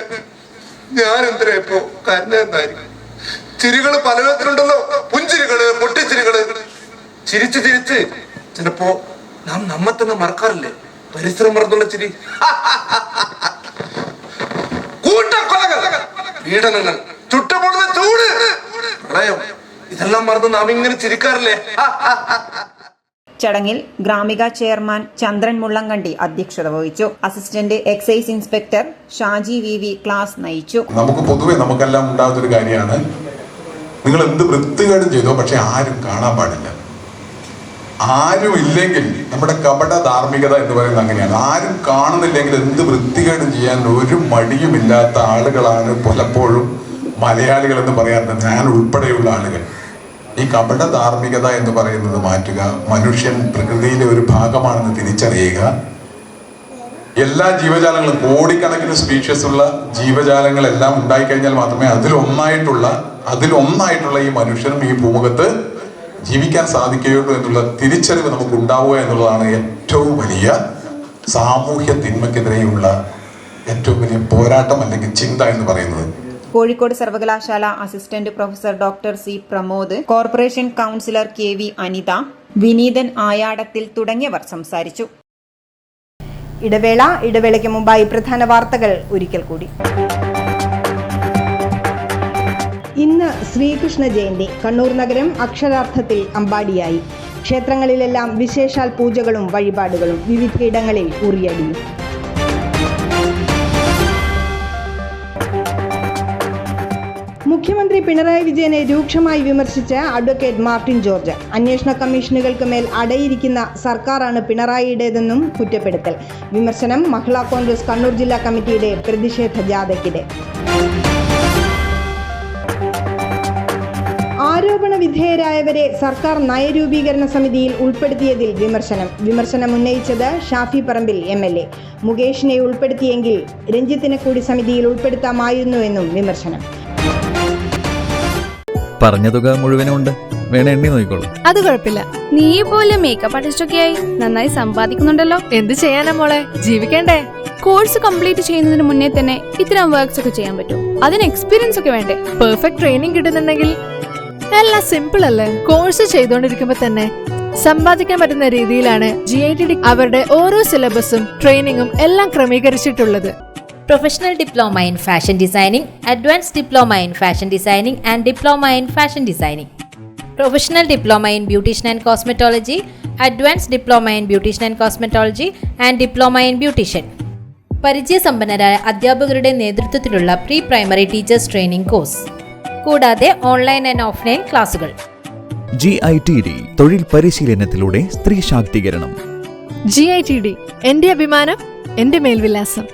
ഞാൻ എന്തിനാ ഇപ്പോ കരഞ്ഞെന്നായിരിക്കും. ചിരികള് പലവിധത്തിലുണ്ടല്ലോ. പുഞ്ചിരികള്, പൊട്ടിച്ചിരികള്. ചിരിച്ച് ചിരിച്ച് ചിലപ്പോ നാം നമ്മെ തന്നെ മറക്കാറില്ലേ? പരിസരം മറന്നുള്ള ചിരി, കൂട്ടക്കൊലകൾ, പീഡനങ്ങൾ, ചുട്ടുപൊള്ളുന്ന ചൂട്, പ്രളയം, ഇതെല്ലാം മറന്ന് നാം ഇങ്ങനെ ചിരിക്കാറില്ലേ? ചടങ്ങിൽ ഗ്രാമിക ചെയർമാൻ ചന്ദ്രൻ മുള്ളങ്കണ്ടി അധ്യക്ഷത വഹിച്ചു. Assistant excise inspector Shaji VV class നയിച്ചു. നമുക്ക് പൊതുവെ നമുക്കെല്ലാം ഉണ്ടാകുന്നൊരു കാര്യമാണ്, നിങ്ങൾ എന്ത് വൃത്തികേടും ചെയ്തോ പക്ഷെ ആരും കാണാൻ പാടില്ല. ആരും ഇല്ലെങ്കിൽ നമ്മുടെ കപട ധാർമ്മികത എന്ന് പറയുന്നത് അങ്ങനെയാണ്. ആരും കാണുന്നില്ലെങ്കിൽ എന്ത് വൃത്തികേടും ചെയ്യാൻ ഒരു മടിയുമില്ലാത്ത ആളുകളാണ് പലപ്പോഴും മലയാളികൾ എന്ന് പറയാറുണ്ട്, ഞാൻ ഉൾപ്പെടെയുള്ള ആളുകൾ. ഈ കപട ധാർമ്മികത എന്ന് പറയുന്നത് മാറ്റുക, മനുഷ്യൻ പ്രകൃതിയിലെ ഒരു ഭാഗമാണെന്ന് തിരിച്ചറിയുക. എല്ലാ ജീവജാലങ്ങളും, കോടിക്കണക്കിന് സ്പീഷ്യസ് ഉള്ള ജീവജാലങ്ങളെല്ലാം ഉണ്ടായിക്കഴിഞ്ഞാൽ മാത്രമേ അതിലൊന്നായിട്ടുള്ള ഈ മനുഷ്യനും ഈ ഭൂമുഖത്ത് ജീവിക്കാൻ സാധിക്കുകയുള്ളൂ എന്നുള്ള തിരിച്ചറിവ് നമുക്ക് ഉണ്ടാവുക എന്നുള്ളതാണ് ഏറ്റവും വലിയ സാമൂഹ്യ തിന്മയ്ക്കെതിരെയുള്ള ഏറ്റവും വലിയ പോരാട്ടം അല്ലെങ്കിൽ ചിന്ത എന്ന് പറയുന്നത്. കോഴിക്കോട് സർവകലാശാല assistant professor doctor C Pramod, corporation councillor KV Anitha, Vineethan Ayadathil തുടങ്ങിയവർ സംസാരിച്ചു. ഇടവേളയ്ക്ക് മുമ്പായി പ്രധാന വാർത്തകൾ ഒരിക്കൽ കൂടി. ഇന്ന് ശ്രീകൃഷ്ണ ജയന്തി. കണ്ണൂർ നഗരം അക്ഷരാർത്ഥത്തിൽ അമ്പാടിയായി. ക്ഷേത്രങ്ങളിലെല്ലാം വിശേഷാൽ പൂജകളും വഴിപാടുകളും, വിവിധയിടങ്ങളിൽ ഉറിയടിയും. മുഖ്യമന്ത്രി പിണറായി വിജയനെ രൂക്ഷമായി വിമർശിച്ച അഡ്വക്കേറ്റ് മാർട്ടിൻ ജോർജ്. അന്വേഷണ കമ്മീഷനുകൾക്ക് മേൽ അടയിരിക്കുന്ന സർക്കാരാണ് പിണറായിയുടേതെന്നും കുറ്റപ്പെടുത്തൽ. വിമർശനം മഹിളാ കോൺഗ്രസ് കണ്ണൂർ ജില്ലാ കമ്മിറ്റിയുടെ പ്രതിഷേധ ജാഥയ്ക്കിടെ. ആരോപണ വിധേയരായവരെ സർക്കാർ നയരൂപീകരണ സമിതിയിൽ ഉൾപ്പെടുത്തിയതിൽ വിമർശനം ഉന്നയിച്ചത് ഷാഫി പറമ്പിൽ MLA. മുകേഷിനെ ഉൾപ്പെടുത്തിയെങ്കിൽ രഞ്ജിത്തിനെ കൂടി സമിതിയിൽ ഉൾപ്പെടുത്താമായിരുന്നുവെന്നും വിമർശനം. പറഞ്ഞ തുക മുഴുവനും ഉണ്ട്, വേണേ എണ്ണി നോക്കിക്കോളൂ. അത് കുഴപ്പമില്ല. നീ പോലെ മേക്കപ്പ് ആർട്ടിസ്റ്റൊക്കെ ആയി നന്നായി സമ്പാദിക്കുന്നുണ്ടല്ലോ. എന്ത് ചെയ്യാനാ മോളെ, ജീവിക്കണ്ടേ? കോഴ്സ് കംപ്ലീറ്റ് ചെയ്യുന്നതിന് മുന്നേ തന്നെ ഇത്തരം വർക്ക്സ് ഒക്കെ ചെയ്യാൻ പറ്റും. അതിന് എക്സ്പീരിയൻസ് ഒക്കെ വേണ്ടേ? പെർഫെക്റ്റ് ട്രെയിനിങ് കിട്ടുന്നുണ്ടെങ്കിൽ എല്ലാം സിമ്പിൾ അല്ലേ? കോഴ്സ് ചെയ്തുകൊണ്ടിരിക്കുമ്പോ തന്നെ സമ്പാദിക്കാൻ പറ്റുന്ന രീതിയിലാണ് GITD അവരുടെ ഓരോ സിലബസും ട്രെയിനിങ്ങും എല്ലാം ക്രമീകരിച്ചിട്ടുള്ളത്. Professional Diploma in Fashion Designing, Advanced Diploma in Fashion Designing and Diploma in Fashion Designing. Professional Diploma in Beautician and Cosmetology, Advanced Diploma in Beautician and Cosmetology and Diploma in Beautician. പരിചയസമ്പന്നരായ അധ്യാപകരുടെ നേതൃത്വത്തിലുള്ള pre primary teachers training course, കൂടാതെ online and offline ക്ലാസുകൾ. GITD തൊഴിൽ പരിശീലനത്തിലൂടെ സ്ത്രീ ശാക്തീകരണം. GITD എന്റെ അഭിമാനം, എന്റെ മേൽവിലാസം.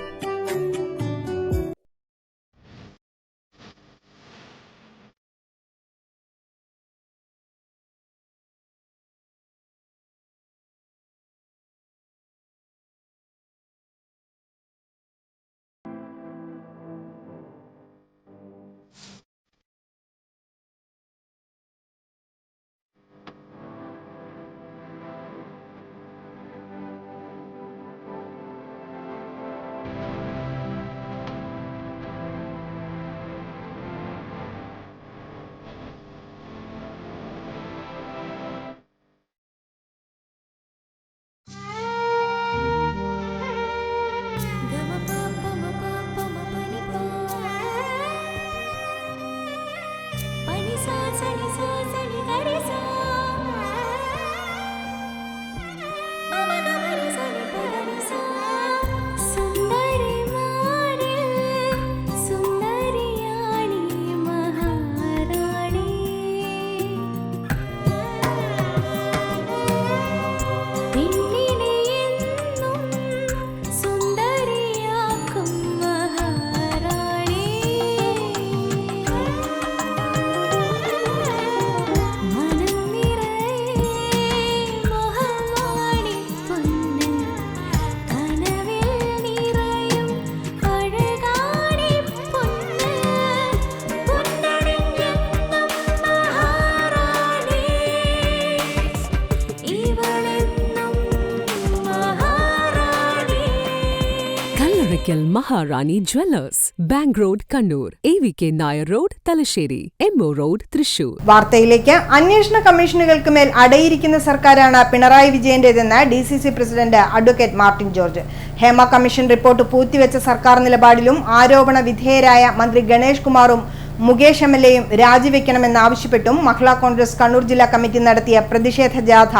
Chirakkal Maharani jewellers, bank road Kannur, AVK Nair road Thalassery, MO road Thrissur. വാർത്തയിലേക്ക്. അന്വേഷണ കമ്മീഷനുകൾക്ക് മേൽ അടയിരിക്കുന്ന സർക്കാരാണ് പിണറായി വിജയന്റേതെന്ന് DCC president advocate Martin George. Hema commission report പൂഴ്ത്തിവെച്ച സർക്കാർ നിലപാടിലും ആരോപണ വിധേയരായ മന്ത്രി ഗണേഷ് കുമാറും മുകേഷ് MLAയും രാജിവെക്കണമെന്നാവശ്യപ്പെട്ടും മഹിളാ കോൺഗ്രസ് കണ്ണൂർ ജില്ലാ കമ്മിറ്റി നടത്തിയ പ്രതിഷേധ ജാഥ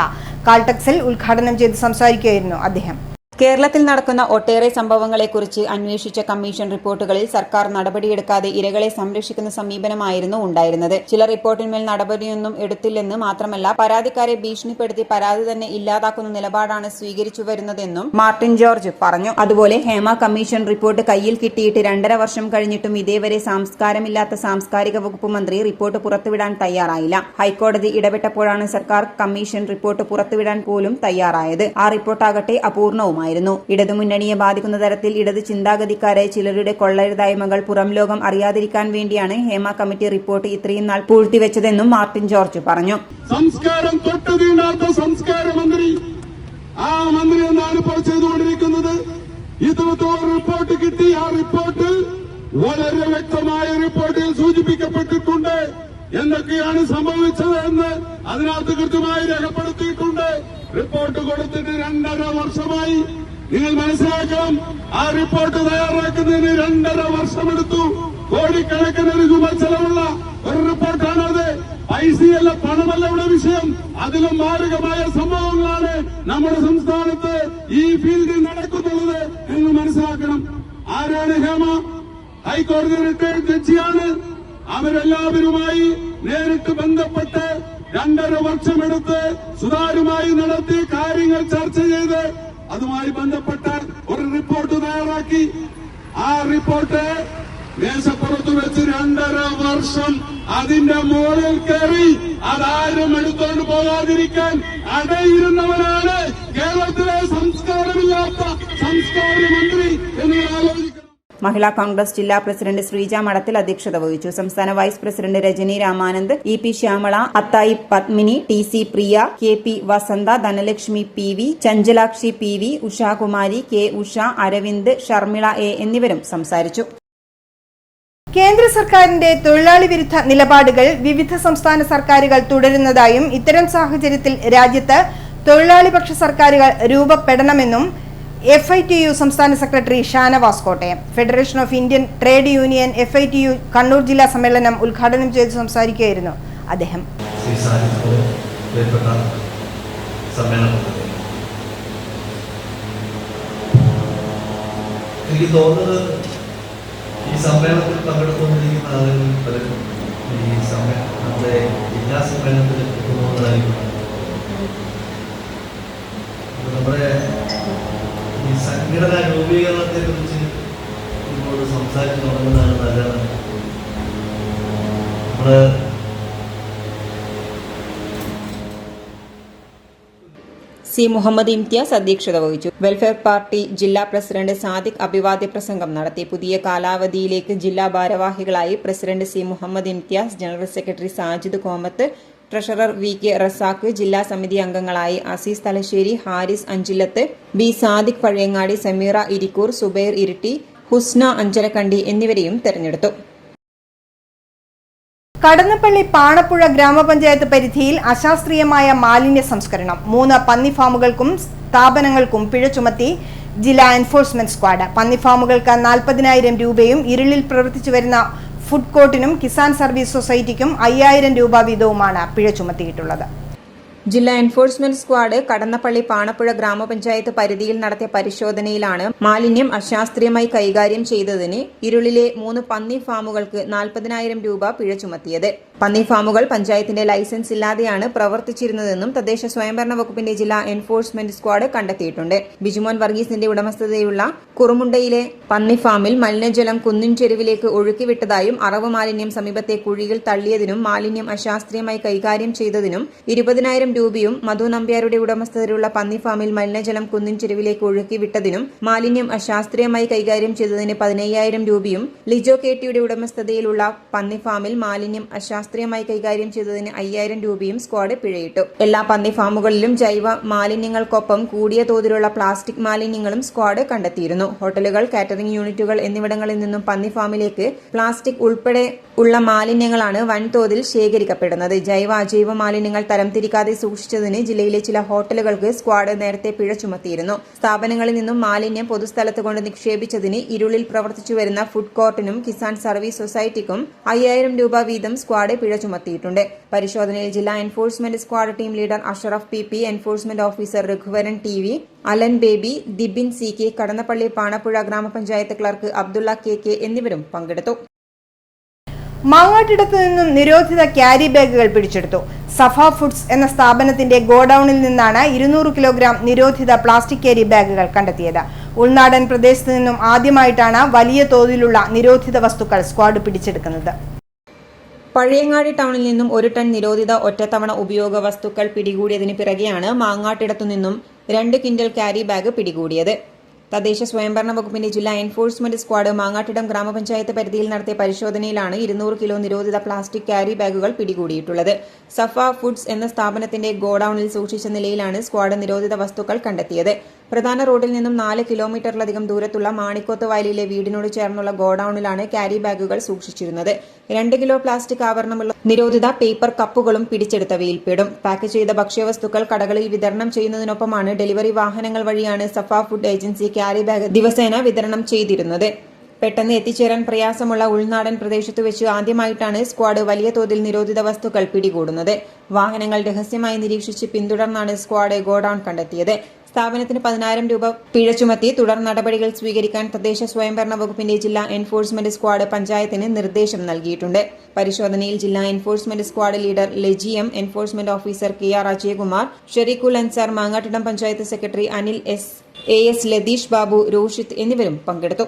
കാൽടെക്സിൽ ഉദ്ഘാടനം ചെയ്ത് സംസാരിക്കുകയായിരുന്നു അദ്ദേഹം. കേരളത്തിൽ നടക്കുന്ന ഒട്ടേറെ സംഭവങ്ങളെക്കുറിച്ച് അന്വേഷിച്ച കമ്മീഷൻ റിപ്പോർട്ടുകളിൽ സർക്കാർ നടപടിയെടുക്കാതെ ഇരകളെ സംരക്ഷിക്കുന്ന സമീപനമായിരുന്നു ഉണ്ടായിരുന്നത്. ചില റിപ്പോർട്ടിന്മേൽ നടപടിയൊന്നും എടുത്തില്ലെന്ന് മാത്രമല്ല, പരാതിക്കാരെ ഭീഷണിപ്പെടുത്തി പരാതി തന്നെ ഇല്ലാതാക്കുന്ന നിലപാടാണ് സ്വീകരിച്ചു വരുന്നതെന്നും മാർട്ടിൻ ജോർജ് പറഞ്ഞു. അതുപോലെ ഹേമ കമ്മീഷൻ റിപ്പോർട്ട് കയ്യിൽ കിട്ടിയിട്ട് 2.5 വർഷം കഴിഞ്ഞിട്ടും ഇതേവരെ സംസ്കാരമില്ലാത്ത സാംസ്കാരിക വകുപ്പ് മന്ത്രി റിപ്പോർട്ട് പുറത്തുവിടാൻ തയ്യാറായില്ല. ഹൈക്കോടതി ഇടപെട്ടപ്പോഴാണ് സർക്കാർ കമ്മീഷൻ റിപ്പോർട്ട് പുറത്തുവിടാൻ പോലും തയ്യാറായത്. ആ റിപ്പോർട്ടാകട്ടെ അപൂർണവുമായി. ഇടതുമുന്നണിയെ ബാധിക്കുന്ന തരത്തിൽ ഇടത് ചിന്താഗതിക്കാരെ ചിലരുടെ കൊള്ളരുതായ്മകൾ പുറം ലോകം അറിയാതിരിക്കാൻ വേണ്ടിയാണ് ഹേമ കമ്മിറ്റി റിപ്പോർട്ട് ഇത്രയും നാൾ പൂഴ്ത്തിവെച്ചതെന്നും മാർട്ടിൻ ജോർജ് പറഞ്ഞു. സംസ്കാരം തൊട്ടുതീണ്ടാത്ത സംസ്കാര മന്ത്രി, ആ മന്ത്രി എന്നാണ് ഇപ്പോൾ ചെയ്തുകൊണ്ടിരിക്കുന്നത്. ഇത്തരത്തിലുള്ള റിപ്പോർട്ട് കിട്ടി. ആ റിപ്പോർട്ട് വളരെ വ്യക്തമായ റിപ്പോർട്ടിൽ സൂചിപ്പിക്കപ്പെട്ടിട്ടുണ്ട്. എന്തൊക്കെയാണ് സംഭവിച്ചത് എന്ന് അതിനകത്ത് കൃത്യമായി രേഖപ്പെടുത്തിയിട്ടുണ്ട്. റിപ്പോർട്ട് കൊടുത്തിട്ട് 2.5 വർഷമായി. നിങ്ങൾ മനസ്സിലാക്കണം, ആ റിപ്പോർട്ട് തയ്യാറാക്കുന്നതിന് 2.5 വർഷമെടുത്തു. കോടിക്കണക്കിന് രൂപ ചെലവുള്ള ഒരു റിപ്പോർട്ടാണത്. പൈസയല്ല, പണമല്ല ഇവിടെ വിഷയം. അതിലും മാരകമായ സംഭവങ്ങളാണ് നമ്മുടെ സംസ്ഥാനത്ത് ഈ ഫീൽഡിൽ നടക്കുന്നുള്ളത്. നിങ്ങൾ മനസ്സിലാക്കണം. ആരാണ് ഹേമ? ഹൈക്കോടതി റിട്ടയർഡ് ജഡ്ജിയാണ്. അവരെല്ലാവരുമായി നേരിട്ട് ബന്ധപ്പെട്ട് 2.5 വർഷമെടുത്ത് സുതാര്യമായി നടത്തി കാര്യങ്ങൾ ചർച്ച ചെയ്ത് അതുമായി ബന്ധപ്പെട്ട ഒരു റിപ്പോർട്ട് തയ്യാറാക്കി. ആ റിപ്പോർട്ട് മേശപ്പുറത്ത് വെച്ച് 2.5 വർഷം അതിന്റെ മുകളിൽ കയറി അതാരും എടുത്തോണ്ട് പോകാതിരിക്കാൻ അടയിരുന്നവനാണ് കേരളത്തിലെ സംസ്കാരമില്ലാത്ത സംസ്കാര മന്ത്രി എന്ന് ആലോചിക്കണം. മഹിളാ കോൺഗ്രസ് ജില്ലാ പ്രസിഡന്റ് ശ്രീജ മഠത്തിൽ അധ്യക്ഷത വഹിച്ചു. സംസ്ഥാന vice president Rajani Ramanand, EP Shyamala, Athayi Padmini, TC Priya, KP Vasantha, Dhanalakshmi PV, Chanchalakshi PV, Ushakumari, K Usha, Aravind, Sharmila A എന്നിവരും സംസാരിച്ചു. കേന്ദ്ര സർക്കാരിന്റെ തൊഴിലാളി വിരുദ്ധ നിലപാടുകൾ വിവിധ സംസ്ഥാന സർക്കാരുകൾ തുടരുന്നതായും ഇത്തരം സാഹചര്യത്തിൽ രാജ്യത്ത് തൊഴിലാളി പക്ഷ സർക്കാരുകൾ രൂപപ്പെടണമെന്നും FITU സംസ്ഥാന secretary Shanavas Kottayam. Federation of Indian trade union FITU Kannur ജില്ലാ സമ്മേളനം ഉദ്ഘാടനം ചെയ്ത് സംസാരിക്കുകയായിരുന്നു അദ്ദേഹം. എനിക്ക് തോന്നുന്നത് ഈ സമ്മേളനത്തിൽ പങ്കെടുത്തുകൊണ്ടിരിക്കുന്ന ആളുകൾ പലരും ഈ നമ്മുടെ ജില്ലാ സമ്മേളനത്തിൽ എത്തുന്നതായിരിക്കും. നമ്മുടെ ഈ സംഘടനാ രൂപീകരണത്തെ കുറിച്ച് ഇപ്പോൾ സംസാരിച്ച് തുടങ്ങുന്നതാണ് നല്ലത്. നമ്മള് C. മുഹമ്മദ് ഇംതിയാസ് അധ്യക്ഷത വഹിച്ചു. വെൽഫെയർ പാർട്ടി ജില്ലാ പ്രസിഡന്റ് സാദിഖ് അഭിവാദ്യ പ്രസംഗം നടത്തി. പുതിയ കാലാവധിയിലേക്ക് ജില്ലാ ഭാരവാഹികളായി president C. Muhammad Imthiyas, general secretary Sajid Komath, treasurer VK Razak, ജില്ലാ സമിതി അംഗങ്ങളായി അസീസ് തലശ്ശേരി, ഹാരിസ് അഞ്ചിലത്ത്, B. സാദിഖ് പഴയങ്ങാടി, സമീറ ഇരിക്കൂർ, സുബൈർ ഇരിട്ടി, ഹുസ്ന അഞ്ചരക്കണ്ടി എന്നിവരെയും തെരഞ്ഞെടുത്തു. കടന്നപ്പള്ളി പാണപ്പുഴ ഗ്രാമപഞ്ചായത്ത് പരിധിയിൽ അശാസ്ത്രീയമായ മാലിന്യ സംസ്കരണം. 3 പന്നി ഫാമുകൾക്കും സ്ഥാപനങ്ങൾക്കും പിഴ ചുമത്തി ജില്ലാ എൻഫോഴ്സ്മെന്റ് സ്ക്വാഡ്. പന്നി ഫാമുകൾക്ക് 40,000 രൂപയും ഇരുളിൽ പ്രവർത്തിച്ചു വരുന്ന ഫുഡ് കോർട്ടിനും കിസാൻ സർവീസ് സൊസൈറ്റിക്കും 5,000 രൂപ വീതവുമാണ് പിഴ ചുമത്തിയിട്ടുള്ളത്. ജില്ലാ എൻഫോഴ്സ്മെന്റ് സ്ക്വാഡ് കടന്നപ്പള്ളി പാണപ്പുഴ ഗ്രാമപഞ്ചായത്ത് പരിധിയിൽ നടത്തിയ പരിശോധനയിലാണ് മാലിന്യം അശാസ്ത്രീയമായി കൈകാര്യം ചെയ്തതിന് ഇരുളിലെ 3 പന്നി ഫാമുകൾക്ക് 40,000 രൂപ പിഴ ചുമത്തിയത്. പന്നി ഫാമുകൾ പഞ്ചായത്തിന്റെ ലൈസൻസ് ഇല്ലാതെയാണ് പ്രവർത്തിച്ചിരുന്നതെന്നും തദ്ദേശ സ്വയംഭരണ വകുപ്പിന്റെ ജില്ലാ എൻഫോഴ്സ്മെന്റ് സ്ക്വാഡ് കണ്ടെത്തിയിട്ടുണ്ട്. ബിജുമോൻ വർഗീസിന്റെ ഉടമസ്ഥതയുള്ള കുറുമുണ്ടയിലെ പന്നി ഫാമിൽ മലിനജലം കുന്നിൻ ചെരുവിലേക്ക് ഒഴുക്കിവിട്ടതായും അറവ് മാലിന്യം സമീപത്തെ കുഴിയിൽ തള്ളിയതിനും മാലിന്യം അശാസ്ത്രീയമായി കൈകാര്യം ചെയ്തതിനും 20,000 രൂപയും മധു നമ്പ്യാരുടെ ഉടമസ്ഥതയിലുള്ള പന്നി ഫാമിൽ മലിനജലം കുന്നിൻ ചെരുവിലേക്ക് ഒഴുക്കിവിട്ടതിനും മാലിന്യം അശാസ്ത്രീയമായി കൈകാര്യം ചെയ്തതിന് 15,000 രൂപയും ലിജോ KTയുടെ ഉടമസ്ഥതയിലുള്ള പന്നി ഫാമിൽ മാലിന്യം അശാസ്ത്രീയമായി കൈകാര്യം ചെയ്തതിന് 5000 രൂപയും സ്ക്വാഡ് പിഴയിട്ടു. എല്ലാ പന്നി ഫാമുകളിലും ജൈവ മാലിന്യങ്ങൾക്കൊപ്പം കൂടിയ തോതിലുള്ള പ്ലാസ്റ്റിക് മാലിന്യങ്ങളും സ്ക്വാഡ് കണ്ടെത്തിയിരുന്നു. ഹോട്ടലുകൾ, കാറ്ററിംഗ് യൂണിറ്റുകൾ എന്നിവിടങ്ങളിൽ നിന്നും പന്നി ഫാമിലേക്ക് പ്ലാസ്റ്റിക് ഉൾപ്പെടെ ഉള്ള മാലിന്യങ്ങളാണ് വൻതോതിൽ ശേഖരിക്കപ്പെടുന്നത്. ജൈവ അജൈവ മാലിന്യങ്ങൾ തരംതിരിക്കാതെ സൂക്ഷിച്ചതിന് ജില്ലയിലെ ചില ഹോട്ടലുകൾക്ക് സ്ക്വാഡ് നേരത്തെ പിഴ ചുമത്തിയിരുന്നു. സ്ഥാപനങ്ങളിൽ നിന്നും മാലിന്യം പൊതുസ്ഥലത്ത് കൊണ്ട് നിക്ഷേപിച്ചതിന് ഇരുളിൽ പ്രവർത്തിച്ചുവരുന്ന ഫുഡ് കോർട്ടിനും കിസാൻ സർവീസ് സൊസൈറ്റിക്കും 5000 രൂപ വീതം സ്ക്വാഡ് പിഴ ചുമത്തിയിട്ടുണ്ട്. പരിശോധനയിൽ ജില്ലാ enforcement squad team leader Ashraf PP, enforcement officer Raghuvaran TV, Alan Baby, Dibin CK, Kadannappally Panappuzha ഗ്രാമപഞ്ചായത്ത് ക്ലർക്ക് അബ്ദുള്ള KK എന്നിവരും പങ്കെടുത്തു. മാങ്ങാട്ടിടത്തു നിന്നും നിരോധിത ക്യാരി ബാഗുകൾ പിടിച്ചെടുത്തു. സഫ ഫുഡ്സ് എന്ന സ്ഥാപനത്തിന്റെ ഗോഡൌണിൽ നിന്നാണ് 200 കിലോഗ്രാം നിരോധിത പ്ലാസ്റ്റിക് ക്യാരി ബാഗുകൾ കണ്ടെത്തിയത്. ഉൾനാടൻ പ്രദേശത്തു നിന്നും ആദ്യമായിട്ടാണ് വലിയ തോതിലുള്ള നിരോധിത വസ്തുക്കൾ സ്ക്വാഡ് പിടിച്ചെടുക്കുന്നത്. പഴയങ്ങാടി ടൗണിൽ നിന്നും 1 ടൺ നിരോധിത ഒറ്റത്തവണ ഉപയോഗ വസ്തുക്കൾ പിടികൂടിയതിന് പിറകെയാണ് മാങ്ങാട്ടിടത്തു നിന്നും 2 ക്വിന്റൽ ക്യാരി ബാഗ് പിടികൂടിയത്. തദ്ദേശ സ്വയംഭരണ വകുപ്പിന്റെ ജില്ലാ എൻഫോഴ്സ്മെന്റ് സ്ക്വാഡ് മാങ്ങാട്ടിടം ഗ്രാമപഞ്ചായത്ത് പരിധിയിൽ നടത്തിയ പരിശോധനയിലാണ് 200 കിലോ നിരോധിത പ്ലാസ്റ്റിക് ക്യാരി ബാഗുകൾ പിടികൂടിയിട്ടുള്ളത്. സഫ ഫുഡ്സ് എന്ന സ്ഥാപനത്തിന്റെ ഗോഡൌണിൽ സൂക്ഷിച്ച നിലയിലാണ് സ്ക്വാഡ് നിരോധിത വസ്തുക്കൾ കണ്ടെത്തിയത്. പ്രധാന റോഡിൽ നിന്നും 4 കിലോമീറ്ററിലധികം ദൂരത്തുള്ള മാണിക്കോത്ത് വയലിലെ വീടിനോട് ചേർന്നുള്ള ഗോഡൌണിലാണ് ക്യാരി ബാഗുകൾ സൂക്ഷിച്ചിരുന്നത്. 2 കിലോ പ്ലാസ്റ്റിക് ആവരണമുള്ള നിരോധിത പേപ്പർ കപ്പുകളും പിടിച്ചെടുത്തവയിൽപ്പെടും. പാക്ക് ചെയ്ത ഭക്ഷ്യവസ്തുക്കൾ കടകളിൽ വിതരണം ചെയ്യുന്നതിനൊപ്പമാണ് ഡെലിവറി വാഹനങ്ങൾ വഴിയാണ് സഫ ഫുഡ് ഏജൻസി ക്യാരി ബാഗ് ദിവസേന വിതരണം ചെയ്തിരുന്നത്. പെട്ടെന്ന് എത്തിച്ചേരാൻ പ്രയാസമുള്ള ഉൾനാടൻ പ്രദേശത്തു വെച്ച് ആദ്യമായിട്ടാണ് സ്ക്വാഡ് വലിയ തോതിൽ നിരോധിത വസ്തുക്കൾ പിടികൂടുന്നത്. വാഹനങ്ങൾ രഹസ്യമായി നിരീക്ഷിച്ച് പിന്തുടർന്നാണ് സ്ക്വാഡ് ഗോഡൌൺ കണ്ടെത്തിയത്. സ്ഥാപനത്തിന് 10000 രൂപ പിഴ ചുമത്തി തുടർ നടപടികൾ സ്വീകരിക്കാൻ തദ്ദേശ സ്വയംഭരണ വകുപ്പിന്റെ ജില്ലാ എൻഫോഴ്സ്മെന്റ് സ്ക്വാഡ് പഞ്ചായത്തിന് നിർദ്ദേശം നൽകിയിട്ടുണ്ട്. പരിശോധനയിൽ ജില്ലാ enforcement squad leader LGM, enforcement officer KR Ajayakumar, Shereekhul Ansar, Mangattidam panchayat secretary Anil S, AS Latheesh Babu, Roshith എന്നിവരും പങ്കെടുത്തു.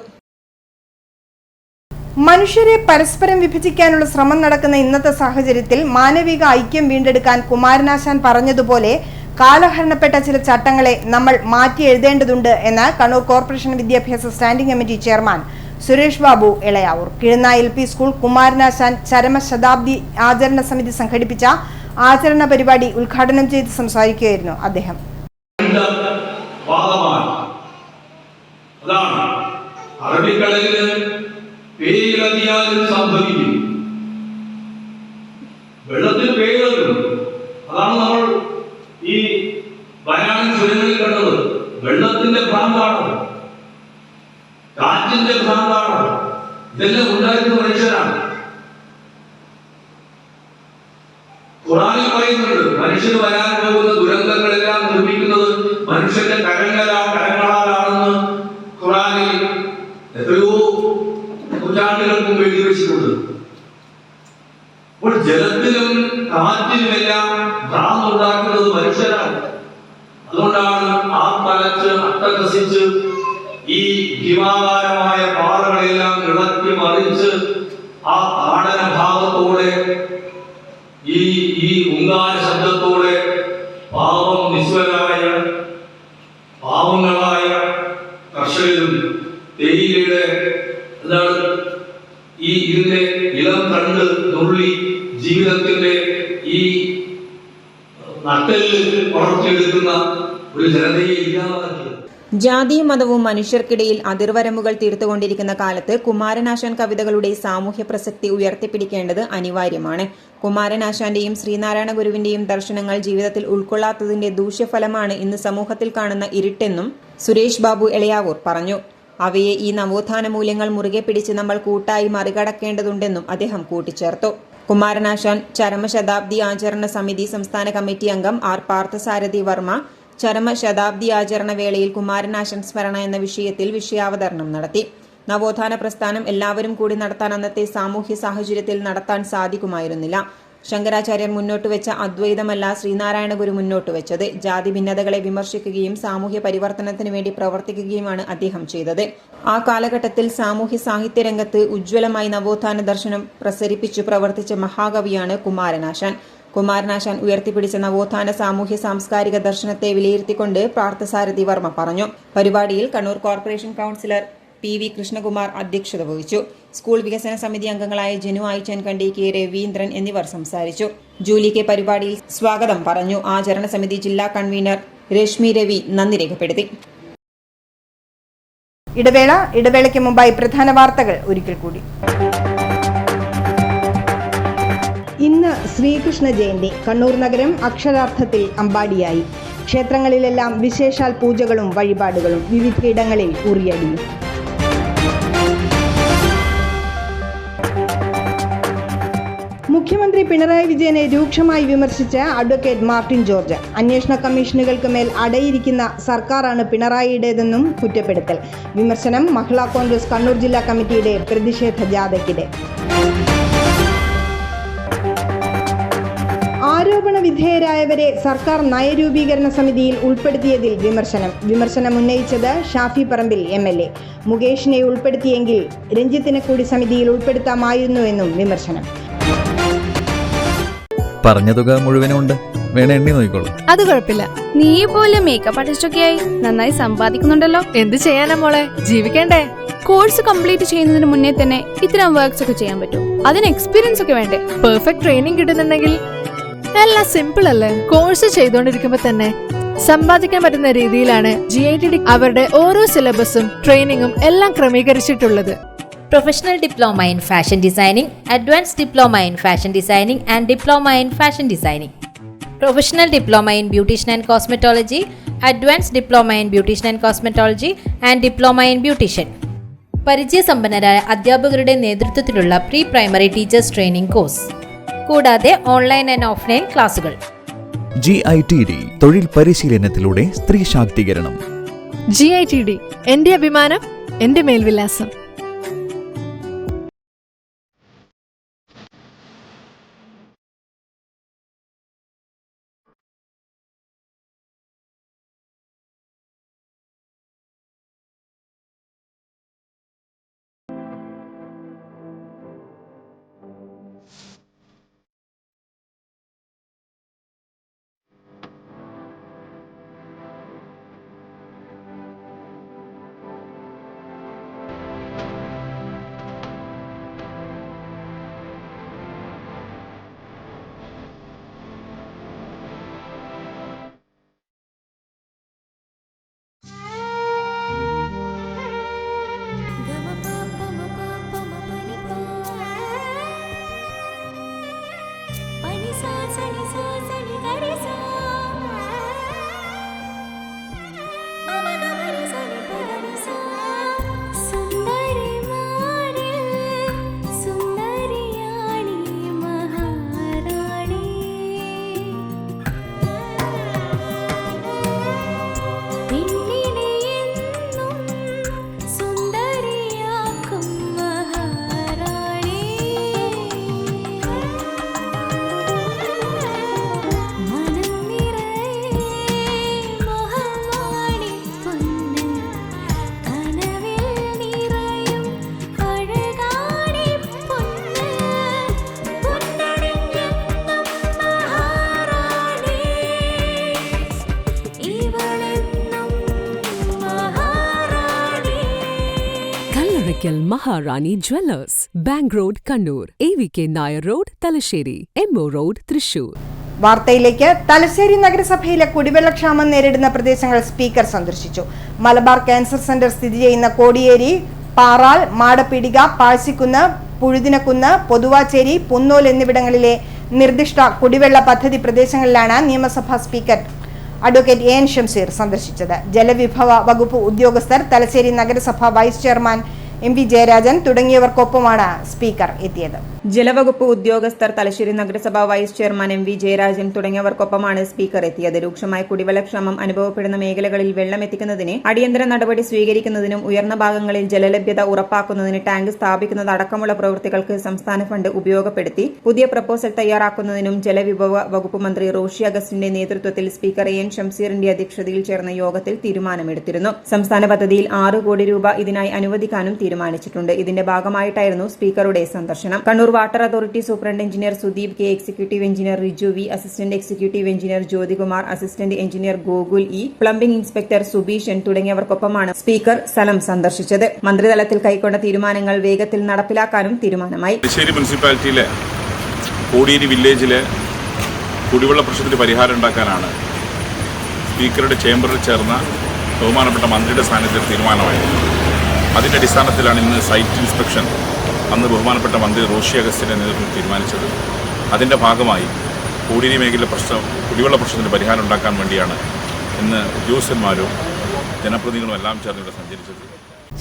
മനുഷ്യരെ പരസ്പരം വിഭജിക്കാനുള്ള ശ്രമം നടക്കുന്ന ഇന്നത്തെ സാഹചര്യത്തിൽ മാനവിക ഐക്യം വീണ്ടെടുക്കാൻ കുമാരനാശാൻ പറഞ്ഞതുപോലെ കാലഹരണപ്പെട്ട ചില ചട്ടങ്ങളെ നമ്മൾ മാറ്റി എഴുതേണ്ടതുണ്ട് എന്ന് കണ്ണൂർ കോർപ്പറേഷൻ വിദ്യാഭ്യാസ standing committee chairman Suresh Babu Elayavoor Kizhunna LP school Kumaranasan ചരമശതാബ്ദി ആചരണ സമിതി സംഘടിപ്പിച്ച ആചരണ പരിപാടി ഉദ്ഘാടനം ചെയ്ത് സംസാരിക്കുകയായിരുന്നു അദ്ദേഹം. വെള്ളത്തിൽ പേരുള്ളൂ. അതാണ് നമ്മൾ ഈ വയനാടൻ ചുരങ്ങളിൽ കണ്ടത്. വെള്ളത്തിന്റെ ഭ്രാന്താണ്, കാറ്റിന്റെ ഭ്രാന്താണ്. ഇതെല്ലാം ഉണ്ടായിരുന്ന മനുഷ്യരാണ്. ഖുർആനിൽ പറയുന്നുണ്ട്, മനുഷ്യന് വരാൻ പോകുന്ന ദുരന്തങ്ങളെല്ലാം നിർമ്മിക്കുന്നത് മനുഷ്യന്റെ കരങ്ങളാലാണെന്ന് ഖുർആനിൽ എത്രയോ നൂറ്റാണ്ടുകൾക്ക് മുമ്പ് എഴുതി വെച്ചിട്ടുണ്ട്. അപ്പോൾ ജലത്തിലും കാറ്റിലുമെല്ലാം ഭ്രാന്തുണ്ടാക്കുന്നത് മനുഷ്യരാണ്. അതുകൊണ്ടാണ് ആ തലച്ച് അട്ടഹസിച്ച് ഈ ഹിമാകാരമായ പാറകളെല്ലാം ഇളക്കി മറിച്ച് ആ താടന ഭാഗത്തോടെ ഈ ഉങ്കാര ശബ്ദത്തോടെ പാവം നിസ്വരായ പാവങ്ങളായ കർഷകരും തേയിലയുടെ ഇതിന്റെ ഇളം കണ്ട് നുള്ളി ജീവിതത്തിന്റെ ഈ നട്ടെല്ല് വളർത്തിയെടുക്കുന്ന ഒരു ജനതയെ ഇല്ലാതാക്കിയത്. ജാതിയും മതവും മനുഷ്യർക്കിടയിൽ അതിർവരമ്പുകൾ തീർത്തുകൊണ്ടിരിക്കുന്ന കാലത്ത് കുമാരനാശാൻ കവിതകളുടെ സാമൂഹ്യ പ്രസക്തി ഉയർത്തിപ്പിടിക്കേണ്ടത് അനിവാര്യമാണ്. കുമാരനാശാന്റെയും ശ്രീനാരായണ ഗുരുവിന്റെയും ദർശനങ്ങൾ ജീവിതത്തിൽ ഉൾക്കൊള്ളാത്തതിന്റെ ദൂഷ്യഫലമാണ് ഇന്ന് സമൂഹത്തിൽ കാണുന്ന ഇരുട്ടെന്നും സുരേഷ് ബാബു ഇളയാവൂർ പറഞ്ഞു. അവയെ ഈ നവോത്ഥാന മൂല്യങ്ങൾ മുറുകെ പിടിച്ച് നമ്മൾ കൂട്ടായി മറികടക്കേണ്ടതുണ്ടെന്നും അദ്ദേഹം കൂട്ടിച്ചേർത്തു. കുമാരനാശാൻ ചരമശതാബ്ദി ആചരണ സമിതി സംസ്ഥാന കമ്മിറ്റി അംഗം R. പാർത്ഥസാരഥി വർമ്മ ചരമശതാബ്ദി ആചരണ വേളയിൽ കുമാരനാശാൻ സ്മരണ എന്ന വിഷയത്തിൽ വിഷയാവതരണം നടത്തി. നവോത്ഥാന പ്രസ്ഥാനം എല്ലാവരും കൂടി നടത്താൻ അന്നത്തെ സാമൂഹ്യ സാഹചര്യത്തിൽ നടത്താൻ സാധിക്കുമായിരുന്നില്ല. ശങ്കരാചാര്യർ മുന്നോട്ടുവെച്ച അദ്വൈതമല്ല ശ്രീനാരായണ ഗുരു മുന്നോട്ടുവെച്ചത്. ജാതി ഭിന്നതകളെ വിമർശിക്കുകയും സാമൂഹ്യ പരിവർത്തനത്തിന് വേണ്ടി പ്രവർത്തിക്കുകയുമാണ് അദ്ദേഹം ചെയ്തത്. ആ കാലഘട്ടത്തിൽ സാമൂഹ്യ സാഹിത്യ രംഗത്ത് ഉജ്ജ്വലമായി നവോത്ഥാന ദർശനം പ്രസരിപ്പിച്ചു പ്രവർത്തിച്ച മഹാകവിയാണ് കുമാരനാശാൻ. കുമാരനാശാൻ ഉയർത്തിപ്പിടിച്ച നവോത്ഥാന സാമൂഹ്യ സാംസ്കാരിക ദർശനത്തെ വിലയിരുത്തിക്കൊണ്ട് പാർത്ഥസാരഥി വർമ്മ പറഞ്ഞു. പരിപാടിയിൽ Kannur corporation councillor PV Krishnakumar അധ്യക്ഷത വഹിച്ചു. സ്കൂൾ വികസന സമിതി അംഗങ്ങളായ ജനു ആയിച്ചാൻകണ്ടി, കെ രവീന്ദ്രൻ എന്നിവർ സംസാരിച്ചു. ജൂലി കെ പരിപാടിയിൽ സ്വാഗതം പറഞ്ഞു. ആചരണ സമിതി ജില്ലാ കൺവീനർ രശ്മി രവി നന്ദി രേഖപ്പെടുത്തി. ഇടവേളയ്ക്ക് മുമ്പായി പ്രധാന വാർത്തകൾ ഒരിക്കൽ കൂടി. ഇന്ന് ശ്രീകൃഷ്ണ ജയന്തി. കണ്ണൂർ നഗരം അക്ഷരാർത്ഥത്തിൽ അമ്പാടിയായി. ക്ഷേത്രങ്ങളിലെല്ലാം വിശേഷാൽ പൂജകളും വഴിപാടുകളും, വിവിധയിടങ്ങളിൽ ഉറിയടിയും. മുഖ്യമന്ത്രി പിണറായി വിജയനെ രൂക്ഷമായി വിമർശിച്ച് അഡ്വക്കേറ്റ് മാർട്ടിൻ ജോർജ്. അന്വേഷണ കമ്മീഷനുകൾക്ക് മേൽ അടയിരിക്കുന്ന സർക്കാരാണ് പിണറായിയുടേതെന്നും കുറ്റപ്പെടുത്തൽ. വിമർശനം മഹിളാ കോൺഗ്രസ് കണ്ണൂർ ജില്ലാ കമ്മിറ്റിയുടെ പ്രതിഷേധ ജാഥയ്ക്കിടെ. ആരോപണ വിധേയരായവരെ സർക്കാർ നയരൂപീകരണ സമിതിയിൽ ഉൾപ്പെടുത്തിയതിൽ വിമർശനം ഉന്നയിച്ചത് ഷാഫി പറമ്പിൽ MLA. മുകേഷിനെ ഉൾപ്പെടുത്തിയെങ്കിൽ രഞ്ജിത്തിനെ കൂടി സമിതിയിൽ ഉൾപ്പെടുത്താമായിരുന്നുവെന്നും വിമർശനം. പറഞ്ഞ തുക മുഴുവനുണ്ട്, വേണേ എണ്ണി നോക്കിക്കോളൂ. അത് കുഴപ്പമില്ല. നീ പോലെ മേക്കപ്പ് ആർട്ടിസ്റ്റൊക്കെ ആയി നന്നായി സമ്പാദിക്കുന്നുണ്ടല്ലോ. എന്ത് ചെയ്യാനാ മോളെ, ജീവിക്കണ്ടേ? കോഴ്സ് കംപ്ലീറ്റ് ചെയ്യുന്നതിന് മുന്നേ തന്നെ ഇത്തരം വർക്ക്സ് ഒക്കെ ചെയ്യാൻ പറ്റും. അതിന് എക്സ്പീരിയൻസ് ഒക്കെ വേണ്ടേ? പെർഫെക്റ്റ് ട്രെയിനിങ് കിട്ടുന്നുണ്ടെങ്കിൽ എല്ലാം സിമ്പിൾ അല്ലേ? കോഴ്സ് ചെയ്തുകൊണ്ടിരിക്കുമ്പോ തന്നെ സമ്പാദിക്കാൻ പറ്റുന്ന രീതിയിലാണ് GITD അവരുടെ ഓരോ സിലബസും ട്രെയിനിങ്ങും എല്ലാം ക്രമീകരിച്ചിട്ടുള്ളത്. Professional Diploma in Fashion Designing, Advanced Diploma in Fashion Designing and Diploma in Fashion Designing. Professional Diploma in Beautician and Cosmetology, Advanced Diploma in Beautician and Cosmetology and Diploma in Beautician. പരിചയസമ്പന്നരായ അധ്യാപകരുടെ നേതൃത്വത്തിലുള്ള pre primary teachers training course, കൂടാതെ online and offline ക്ലാസുകൾ. GITD തൊഴിൽ പരിശീലനത്തിലൂടെ സ്ത്രീ ശാക്തീകരണം. GITD എന്റെ അഭിമാനം, എന്റെ മേൽവിലാസം. Maharani Jewellers, Bank Road, Kannur, AVK Nair Road, Talasheri, MO Road, Thrissur. വാർത്തയിലേക്ക്. തലശ്ശേരി നഗരസഭയിലെ കുടിവെള്ളക്ഷാമം നേരിടുന്ന പ്രദേശങ്ങൾ സ്പീക്കർ സന്ദർശിച്ചു. മലബാർ ക്യാൻസർ സെന്റർ സ്ഥിതി ചെയ്യുന്ന കോടിയേരി, പാറാൽ, മാടപ്പീടിക, പാഴ്സിക്കുന്ന്, പുഴുതിനക്കുന്ന്, പൊതുവാച്ചേരി, പുന്നോൽ എന്നിവിടങ്ങളിലെ നിർദ്ദിഷ്ട കുടിവെള്ള പദ്ധതി പ്രദേശങ്ങളിലാണ് നിയമസഭാ സ്പീക്കർ അഡ്വക്കേറ്റ് AN ഷംസീർ സന്ദർശിച്ചത്. ജലവിഭവ വകുപ്പ് ഉദ്യോഗസ്ഥർ, തലശ്ശേരി നഗരസഭ വൈസ് ചെയർമാൻ MV ജയരാജൻ തുടങ്ങിയവർക്കൊപ്പമാണ് സ്പീക്കർ എത്തിയത്. ജലവകുപ്പ് ഉദ്യോഗസ്ഥർ, തലശ്ശേരി നഗരസഭ വൈസ് ചെയർമാൻ MV ജയരാജൻ തുടങ്ങിയവർക്കൊപ്പമാണ് സ്പീക്കർ എത്തിയത്. രൂക്ഷമായ കുടിവെള്ളക്ഷാമം അനുഭവപ്പെടുന്ന മേഖലകളിൽ വെള്ളം എത്തിക്കുന്നതിന് അടിയന്തര നടപടി സ്വീകരിക്കുന്നതിനും ഉയർന്ന ഭാഗങ്ങളിൽ ജലലഭ്യത ഉറപ്പാക്കുന്നതിന് ടാങ്ക് സ്ഥാപിക്കുന്നതടക്കമുള്ള പ്രവൃത്തികൾക്ക് സംസ്ഥാന ഫണ്ട് ഉപയോഗപ്പെടുത്തി പുതിയ പ്രപ്പോസൽ തയ്യാറാക്കുന്നതിനും ജലവിഭവ വകുപ്പ് മന്ത്രി റോഷി അഗസ്റ്റിന്റെ നേതൃത്വത്തിൽ സ്പീക്കർ AN ഷംസീറിന്റെ അധ്യക്ഷതയിൽ ചേർന്ന യോഗത്തിൽ തീരുമാനമെടുത്തിരുന്നു. സംസ്ഥാന പദ്ധതിയിൽ 6 കോടി രൂപ ഇതിനായി അനുവദിക്കാനും തീരുമാനിച്ചിട്ടുണ്ട്. ഇതിന്റെ ഭാഗമായിട്ടായിരുന്നു സ്പീക്കറുടെ സന്ദർശനം. Kannur water authority superintendent engineer Sudeep K, executive engineer Riju V, assistant executive engineer Jyothikumar, assistant engineer Gokul E, plumbing inspector Subeeshan തുടങ്ങിയവർക്കൊപ്പമാണ് സ്പീക്കർ സ്ഥലം സന്ദർശിച്ചത്. മന്ത്രിതലത്തിൽ കൈക്കൊണ്ട തീരുമാനങ്ങൾ വേഗത്തിൽ നടപ്പിലാക്കാനും തീരുമാനമായി. തലശ്ശേരി മുനിസിപ്പാലിറ്റിയിലെ കോടിയേരി വില്ലേജിലെ കുടിവെള്ള പ്രശ്നത്തിന് പരിഹാരം ഉണ്ടാക്കാനാണ് സ്പീക്കറുടെ ചേംബറിൽ ചേർന്ന ബഹുമാനപ്പെട്ട മന്ത്രിയുടെ സാന്നിധ്യത്തിൽ തീരുമാനമായി. അതിൻ്റെ അടിസ്ഥാനത്തിലാണ് ഇന്ന് സൈറ്റ് ഇൻസ്പെക്ഷൻ അന്ന് ബഹുമാനപ്പെട്ട മന്ത്രി റോഷി അഗസ്റ്റിൻ്റെ നേതൃത്വത്തിൽ തീരുമാനിച്ചത്. അതിൻ്റെ ഭാഗമായി കോടിയേരി മേഖല കുടിവെള്ള പ്രശ്നത്തിന് പരിഹാരം ഉണ്ടാക്കാൻ വേണ്ടിയാണ് ഇന്ന് ഉദ്യോഗസ്ഥന്മാരും ജനപ്രതിനിധികളും എല്ലാം ചേർന്ന് ഇവിടെ സഞ്ചരിച്ചത്.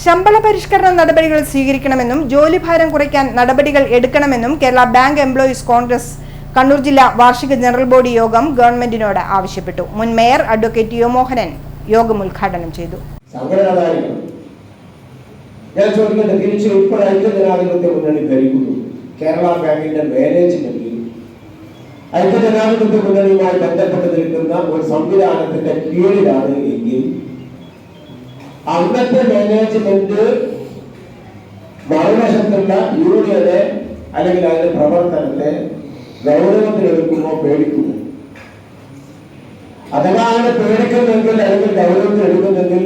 ശമ്പള പരിഷ്കരണ നടപടികൾ സ്വീകരിക്കണമെന്നും ജോലിഭാരം കുറയ്ക്കാൻ നടപടികൾ എടുക്കണമെന്നും കേരള ബാങ്ക് എംപ്ലോയീസ് കോൺഗ്രസ് കണ്ണൂർ ജില്ലാ വാർഷിക ജനറൽ ബോഡി യോഗം ഗവൺമെന്റിനോട് ആവശ്യപ്പെട്ടു. മുൻ മേയർ അഡ്വക്കേറ്റ് യു മോഹനൻ യോഗം ഉദ്ഘാടനം ചെയ്തു. ഞാൻ ചോദിക്കുന്നത് തിരിച്ച് ഇപ്പോൾ ഐക്യജനാധിപത്യ മുന്നണി ഭരിക്കുന്നു. കേരള ബാങ്കിന്റെ മാനേജ്മെന്റിൽ ഐക്യജനാധിപത്യ മുന്നണിയുമായി ബന്ധപ്പെട്ട് നിൽക്കുന്ന ഒരു സംവിധാനത്തിന്റെ കീഴിലാണ് എങ്കിൽ അന്നത്തെ മാനേജ്മെന്റ് മറുവശത്തുള്ള യൂണിയനെ അല്ലെങ്കിൽ അതിന്റെ പ്രവർത്തനത്തെ ഗൗരവത്തിലെടുക്കുമോ പേടിക്കുമോ? അഥവാ അങ്ങനെ പേടിക്കുന്നെങ്കിൽ അല്ലെങ്കിൽ ഗൗരവത്തിലെടുക്കുന്നെങ്കിൽ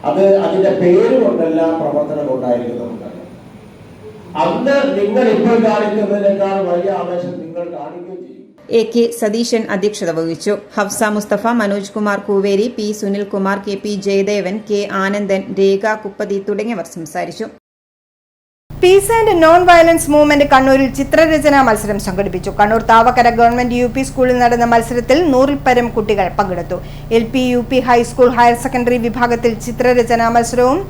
അത് അതിന്റെ പേര് കൊണ്ടല്ല, പ്രവർത്തനം കൊണ്ടായിരിക്കുന്നതാണ്. അന്ന് നിങ്ങൾ ഇപ്പോൾ കാണിക്കുന്നതിനേക്കാൾ വലിയ ആവേശം നിങ്ങൾ കാണിക്കുകയും ചെയ്യും. എ കെ സതീശൻ അധ്യക്ഷത വഹിച്ചു. Hafsa Musthafa, Manoj Kumar Kooveri, P Sunilkumar, K P Jayadevan, K Anandan, Rekha Kuppathi തുടങ്ങിയവർ സംസാരിച്ചു. Peace and non violence movement കണ്ണൂരിൽ ചിത്രരചനാ മത്സരം സംഘടിപ്പിച്ചു. കണ്ണൂർ താവക്കര ഗവൺമെന്റ് UP സ്കൂളിൽ നടന്ന മത്സരത്തിൽ 100-ൽ പരം കുട്ടികൾ പങ്കെടുത്തു. LP, UP, high school, higher secondary വിഭാഗത്തിൽ ചിത്രരചനാ മത്സരവും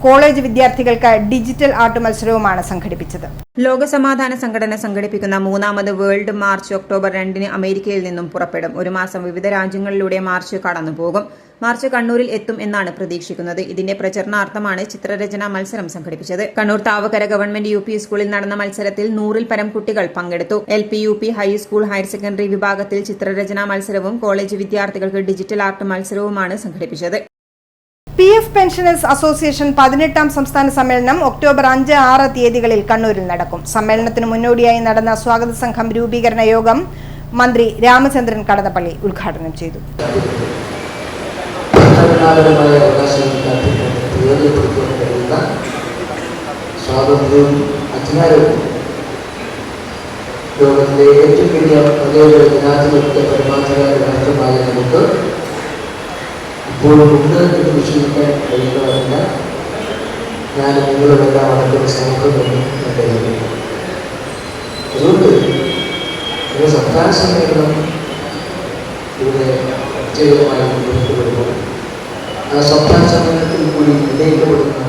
കോളേജ് വിദ്യാർത്ഥികൾക്ക് ഡിജിറ്റൽ ആർട്ട് മത്സരവുമാണ് സംഘടിപ്പിച്ചത്. ലോകസമാധാന സംഘടന സംഘടിപ്പിക്കുന്ന 3ാമത് വേൾഡ് മാർച്ച് ഒക്ടോബർ 2-ന് അമേരിക്കയിൽ നിന്നും പുറപ്പെടും. ഒരു മാസം വിവിധ രാജ്യങ്ങളിലൂടെ മാർച്ച് കടന്നുപോകും. മാർച്ച് കണ്ണൂരിൽ എത്തും എന്നാണ് പ്രതീക്ഷിക്കുന്നത്. ഇതിന്റെ പ്രചരണാർത്ഥമാണ് ചിത്രരചനാ മത്സരം സംഘടിപ്പിച്ചത്. കണ്ണൂർ താവക്കര ഗവൺമെന്റ് UP സ്കൂളിൽ നടന്ന മത്സരത്തിൽ 100-ൽ പരം കുട്ടികൾ പങ്കെടുത്തു. LP, UP, high school, higher secondary വിഭാഗത്തിൽ ചിത്രരചനാ മത്സരവും കോളേജ് വിദ്യാർത്ഥികൾക്ക് ഡിജിറ്റൽ ആർട്ട് മത്സരവുമാണ് സംഘടിപ്പിച്ചത്. PF പെൻഷനേഴ്സ് അസോസിയേഷൻ 18ാം സംസ്ഥാന സമ്മേളനം ഒക്ടോബർ 5, 6 തീയതികളിൽ കണ്ണൂരിൽ നടക്കും. സമ്മേളനത്തിന് മുന്നോടിയായി നടന്ന സ്വാഗത സംഘം രൂപീകരണ യോഗം മന്ത്രി രാമചന്ദ്രൻ കടന്നപ്പള്ളി ഉദ്ഘാടനം ചെയ്തു. സ്വാതന്ത്ര്യവും അധികാരവും ലോകത്തിലെ ഏറ്റവും വലിയ ജനാധിപത്യ പരമാധികാര രാഷ്ട്രമായ നമുക്ക് ഇപ്പോഴും ഉണ്ട് എന്ന് വിശ്വസിക്കാൻ കഴിയുന്നതല്ല. ഞാൻ നിങ്ങളുടെല്ലാം അടക്കുന്ന സമൂഹമെന്ന് ഞാൻ കരുതുന്നു. അതുകൊണ്ട് ഒരു സംസ്ഥാന സമ്മേളനം ഇവിടെ വിജയകരമായി മുന്നോട്ട് വരുമ്പോൾ ആ സംസ്ഥാന സമ്മേളനത്തിൽ കൂടി വിജയിക്കപ്പെടുന്ന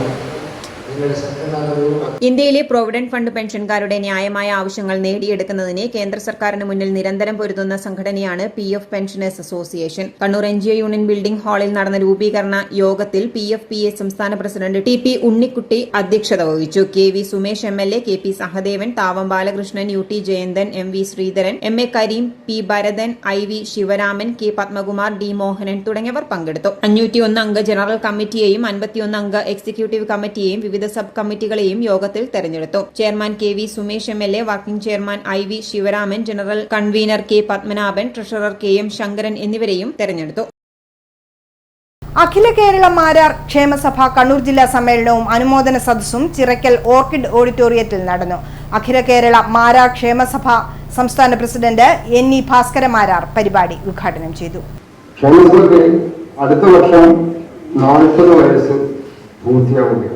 നിങ്ങളുടെ സംഘടനാപരവും ഇന്ത്യയിലെ പ്രൊവിഡന്റ് ഫണ്ട് പെൻഷൻകാരുടെ ന്യായമായ ആവശ്യങ്ങൾ നേടിയെടുക്കുന്നതിന് കേന്ദ്ര സർക്കാരിന് മുന്നിൽ നിരന്തരം പൊരുതുന്ന സംഘടനയാണ് PF pensioners association. Kannur NGO union building ഹാളിൽ നടന്ന രൂപീകരണ യോഗത്തിൽ PFPA സംസ്ഥാന പ്രസിഡന്റ് TP ഉണ്ണിക്കുട്ടി അധ്യക്ഷത വഹിച്ചു. KV Sumesh MLA, KP Sahadevan, Thavam Balakrishnan, UT Jayanthan, MV Sreedharan, MA Kareem, P Bharathan, IV Sivaraman, K Padmakumar, D Mohanan തുടങ്ങിയവർ പങ്കെടുത്തു. 501 അംഗ ജനറൽ കമ്മിറ്റിയെയും 51 അംഗ എക്സിക്യൂട്ടീവ് കമ്മിറ്റിയെയും വിവിധ സബ് കമ്മിറ്റികളെയും യോഗത്തിൽ തെരഞ്ഞെടുത്തു. Chairman KV Sumesh MLA, working chairman IV Sivaraman, general convener K Padmanabhan, treasurer KM Sankaran എന്നിവരെയും തെരഞ്ഞെടുത്തു. അഖില കേരള മാരാർ ക്ഷേമസഭ കണ്ണൂർ ജില്ലാ സമ്മേളനവും അനുമോദന സദസ്സും ചിറക്കൽ ഓർക്കിഡ് ഓഡിറ്റോറിയത്തിൽ നടന്നു. അഖില കേരള മാരാർ ക്ഷേമസഭ സംസ്ഥാന പ്രസിഡന്റ് NE ഭാസ്കര മാരാർ പരിപാടി ഉദ്ഘാടനം ചെയ്തു. ക്ഷേമസഭയ്ക്ക് അടുത്ത വർഷം 40 വയസ്സ് പൂർത്തിയാവുകയാണ്.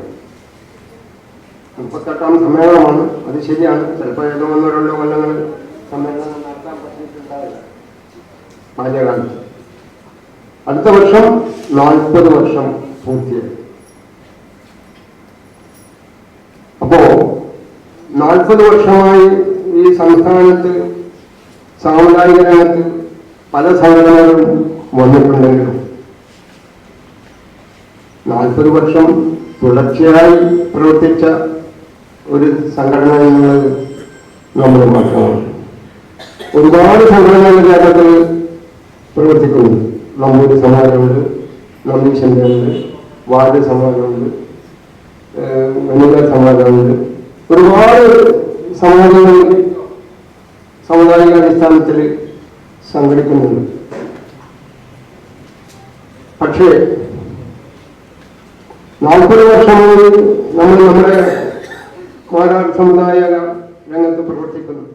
38ാം സമ്മേളനമാണ്. അത് ശരിയാണ്. ചിലപ്പോൾ ഏതോ 1-2 കൊല്ലങ്ങൾ സമ്മേളനം നടത്താൻ പറ്റിയിട്ടുണ്ടാവില്ല ബാല്യകാലത്ത്. അടുത്ത വർഷം 40 വർഷം പൂർത്തിയായി. അപ്പോ 40 വർഷമായി ഈ സംസ്ഥാനത്ത് സാമുദായിക രംഗത്ത് പല സംഘടനകളും വന്നിട്ടുണ്ടെങ്കിലും 40 വർഷം തുടർച്ചയായി പ്രവർത്തിച്ച ഒരു സംഘടന എന്നുള്ളത് നമ്മൾ മാത്രമാണ്. ഒരുപാട് സംഘടനകൾ കേരളത്തിൽ പ്രവർത്തിക്കുന്നു. നമ്പൂരി സമാജമുണ്ട്, നമ്പീശന്റെ വാർഡ് സമാജമുണ്ട്, വനിതാ സമാജമുണ്ട്. ഒരുപാട് സമുദായിക അടിസ്ഥാനത്തിൽ സംഘടിക്കുന്നുണ്ട്. പക്ഷേ 40 വർഷം മുതൽ നമ്മൾ നമ്മുടെ മാരാർ സമുദായ രംഗത്ത് പ്രവർത്തിക്കുന്നു.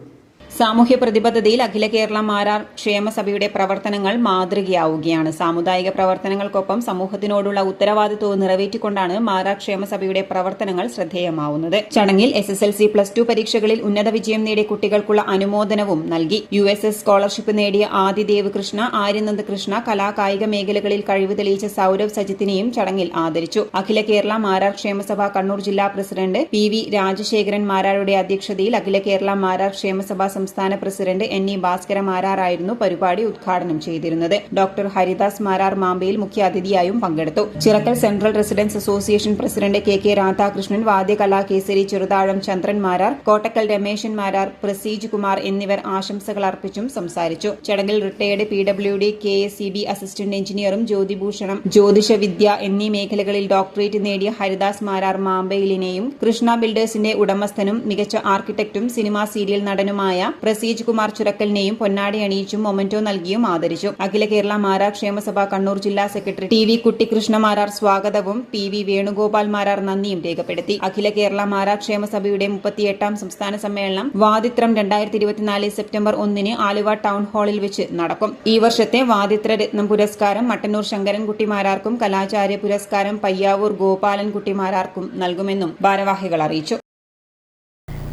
സാമൂഹ്യ പ്രതിബദ്ധതയിൽ അഖില കേരള മാരാർ ക്ഷേമസഭയുടെ പ്രവർത്തനങ്ങൾ മാതൃകയാവുകയാണ്. സാമുദായിക പ്രവർത്തനങ്ങൾക്കൊപ്പം സമൂഹത്തിനോടുള്ള ഉത്തരവാദിത്വവും നിറവേറ്റിക്കൊണ്ടാണ് മാരാർ ക്ഷേമസഭയുടെ പ്രവർത്തനങ്ങൾ ശ്രദ്ധേയമാവുന്നത്. ചടങ്ങിൽ SSLC+2 പരീക്ഷകളിൽ ഉന്നത വിജയം നേടിയ കുട്ടികൾക്കുള്ള അനുമോദനവും നൽകി. USS സ്കോളർഷിപ്പ് നേടിയ ആദിദേവ് കൃഷ്ണ, ആര്യനന്ദ് കൃഷ്ണ, കലാകായിക മേഖലകളിൽ കഴിവ് തെളിയിച്ച സൗരവ് സജിത്തിനെയും ചടങ്ങിൽ ആദരിച്ചു. അഖില കേരള മാരാർ ക്ഷേമസഭ കണ്ണൂർ ജില്ലാ പ്രസിഡന്റ് PV രാജശേഖരൻ മാരാരുടെ അധ്യക്ഷതയിൽ അഖില കേരള മാരാർ ക്ഷേമസഭ സംസ്ഥാന പ്രസിഡന്റ് NE ഭാസ്കര മാരാറായിരുന്നു പരിപാടി ഉദ്ഘാടനം ചെയ്തിരുന്നത്. ഡോക്ടർ ഹരിദാസ് മാരാർ മാമ്പയിൽ മുഖ്യാതിഥിയായും പങ്കെടുത്തു. Chirakkal central residence association president KK Radhakrishnan, വാദ്യകലാകേസരി ചെറുതാഴം ചന്ദ്രൻ മാരാർ, കോട്ടക്കൽ രമേശൻ മാരാർ, പ്രസീജ് കുമാർ എന്നിവർ ആശംസകൾ അർപ്പിച്ചും സംസാരിച്ചു. ചടങ്ങിൽ റിട്ടയർഡ് PWD KSCB അസിസ്റ്റന്റ് എഞ്ചിനീയറും ജ്യോതിഭൂഷണം, ജ്യോതിഷവിദ്യ എന്നീ മേഖലകളിൽ ഡോക്ടറേറ്റ് നേടിയ ഹരിദാസ് മാരാർ മാമ്പയിലിനെയും കൃഷ്ണ ബിൽഡേഴ്സിന്റെ ഉടമസ്ഥനും മികച്ച ആർക്കിടെക്റ്റും സിനിമാ സീരിയൽ നടനുമായ പ്രസീജ് കുമാർ ചുരക്കലിനെയും പൊന്നാടി അണിയിച്ചും മൊമെന്റോ നൽകിയും ആദരിച്ചു. അഖില കേരള മാരാർ ക്ഷേമസഭ കണ്ണൂർ ജില്ലാ സെക്രട്ടറി TV കുട്ടികൃഷ്ണ മാരാർ സ്വാഗതവും PV വേണുഗോപാൽ മാരാർ നന്ദിയും രേഖപ്പെടുത്തി. അഖില കേരള മാരാർ ക്ഷേമസഭയുടെ 38ാം സംസ്ഥാന സമ്മേളനം വാദിത്രം 2024 സെപ്റ്റംബർ 1 ആലുവ ടൗൺ ഹാളിൽ വെച്ച് നടക്കും. ഈ വർഷത്തെ വാദിത്ര രത്നം പുരസ്കാരം മട്ടന്നൂർ ശങ്കരൻകുട്ടി മാരാർക്കും കലാചാര്യ പുരസ്കാരം പയ്യാവൂർ ഗോപാലൻകുട്ടി മാരാർക്കും നൽകുമെന്നും ഭാരവാഹികൾ അറിയിച്ചു.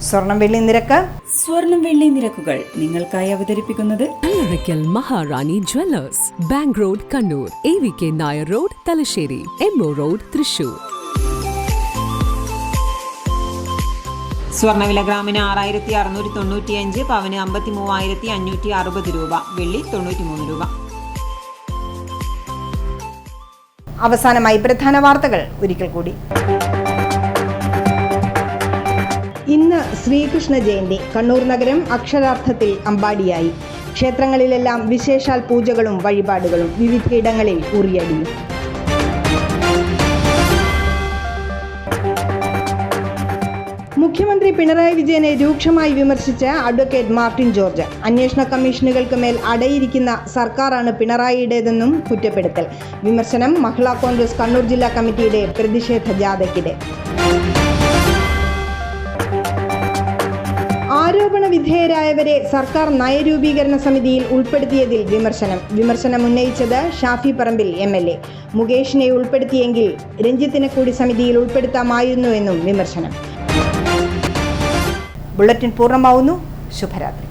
സ്വർണം വെള്ളി നിരക്കുകൾ നിങ്ങൾക്കായി അവതരിപ്പിക്കുന്നത് Kallarakkal Maharani jewellers, bank road Kannur, AVK Nair road Thalassery, MO road Thrissur. സ്വർണ്ണവില ഗ്രാമിന് 6695, പവന് 53,560 രൂപ, വെള്ളി 93 രൂപ. അവസാനമായി പ്രധാന വാർത്തകൾ ഒരിക്കൽ കൂടി. ഇന്ന് ശ്രീകൃഷ്ണ ജയന്തി. കണ്ണൂർ നഗരം അക്ഷരാർത്ഥത്തിൽ അമ്പാടിയായി. ക്ഷേത്രങ്ങളിലെല്ലാം വിശേഷാൽ പൂജകളും വഴിപാടുകളും, വിവിധയിടങ്ങളിൽ ഉറിയടിയും. മുഖ്യമന്ത്രി പിണറായി വിജയനെ രൂക്ഷമായി വിമർശിച്ച അഡ്വക്കേറ്റ് മാർട്ടിൻ ജോർജ്. അന്വേഷണ കമ്മീഷനുകൾക്ക് മേൽ അടയിരിക്കുന്ന സർക്കാരാണ് പിണറായിയുടേതെന്നും കുറ്റപ്പെടുത്തൽ. വിമർശനം മഹിളാ കോൺഗ്രസ് കണ്ണൂർ ജില്ലാ കമ്മിറ്റിയുടെ പ്രതിഷേധ ജാഥയ്ക്കിടെ. ആരോപണ വിധേയരായവരെ സർക്കാർ നയരൂപീകരണ സമിതിയിൽ ഉൾപ്പെടുത്തിയതിൽ വിമർശനം ഉന്നയിച്ചത് ഷാഫി പറമ്പിൽ MLA. മുകേഷിനെ ഉൾപ്പെടുത്തിയെങ്കിൽ രഞ്ജിത്തിനെ കൂടി സമിതിയിൽ ഉൾപ്പെടുത്താമായിരുന്നുവെന്നും വിമർശനം. ബുള്ളറ്റിൻ പൂർണ്ണമാവുന്നു. ശുഭരാത്രി.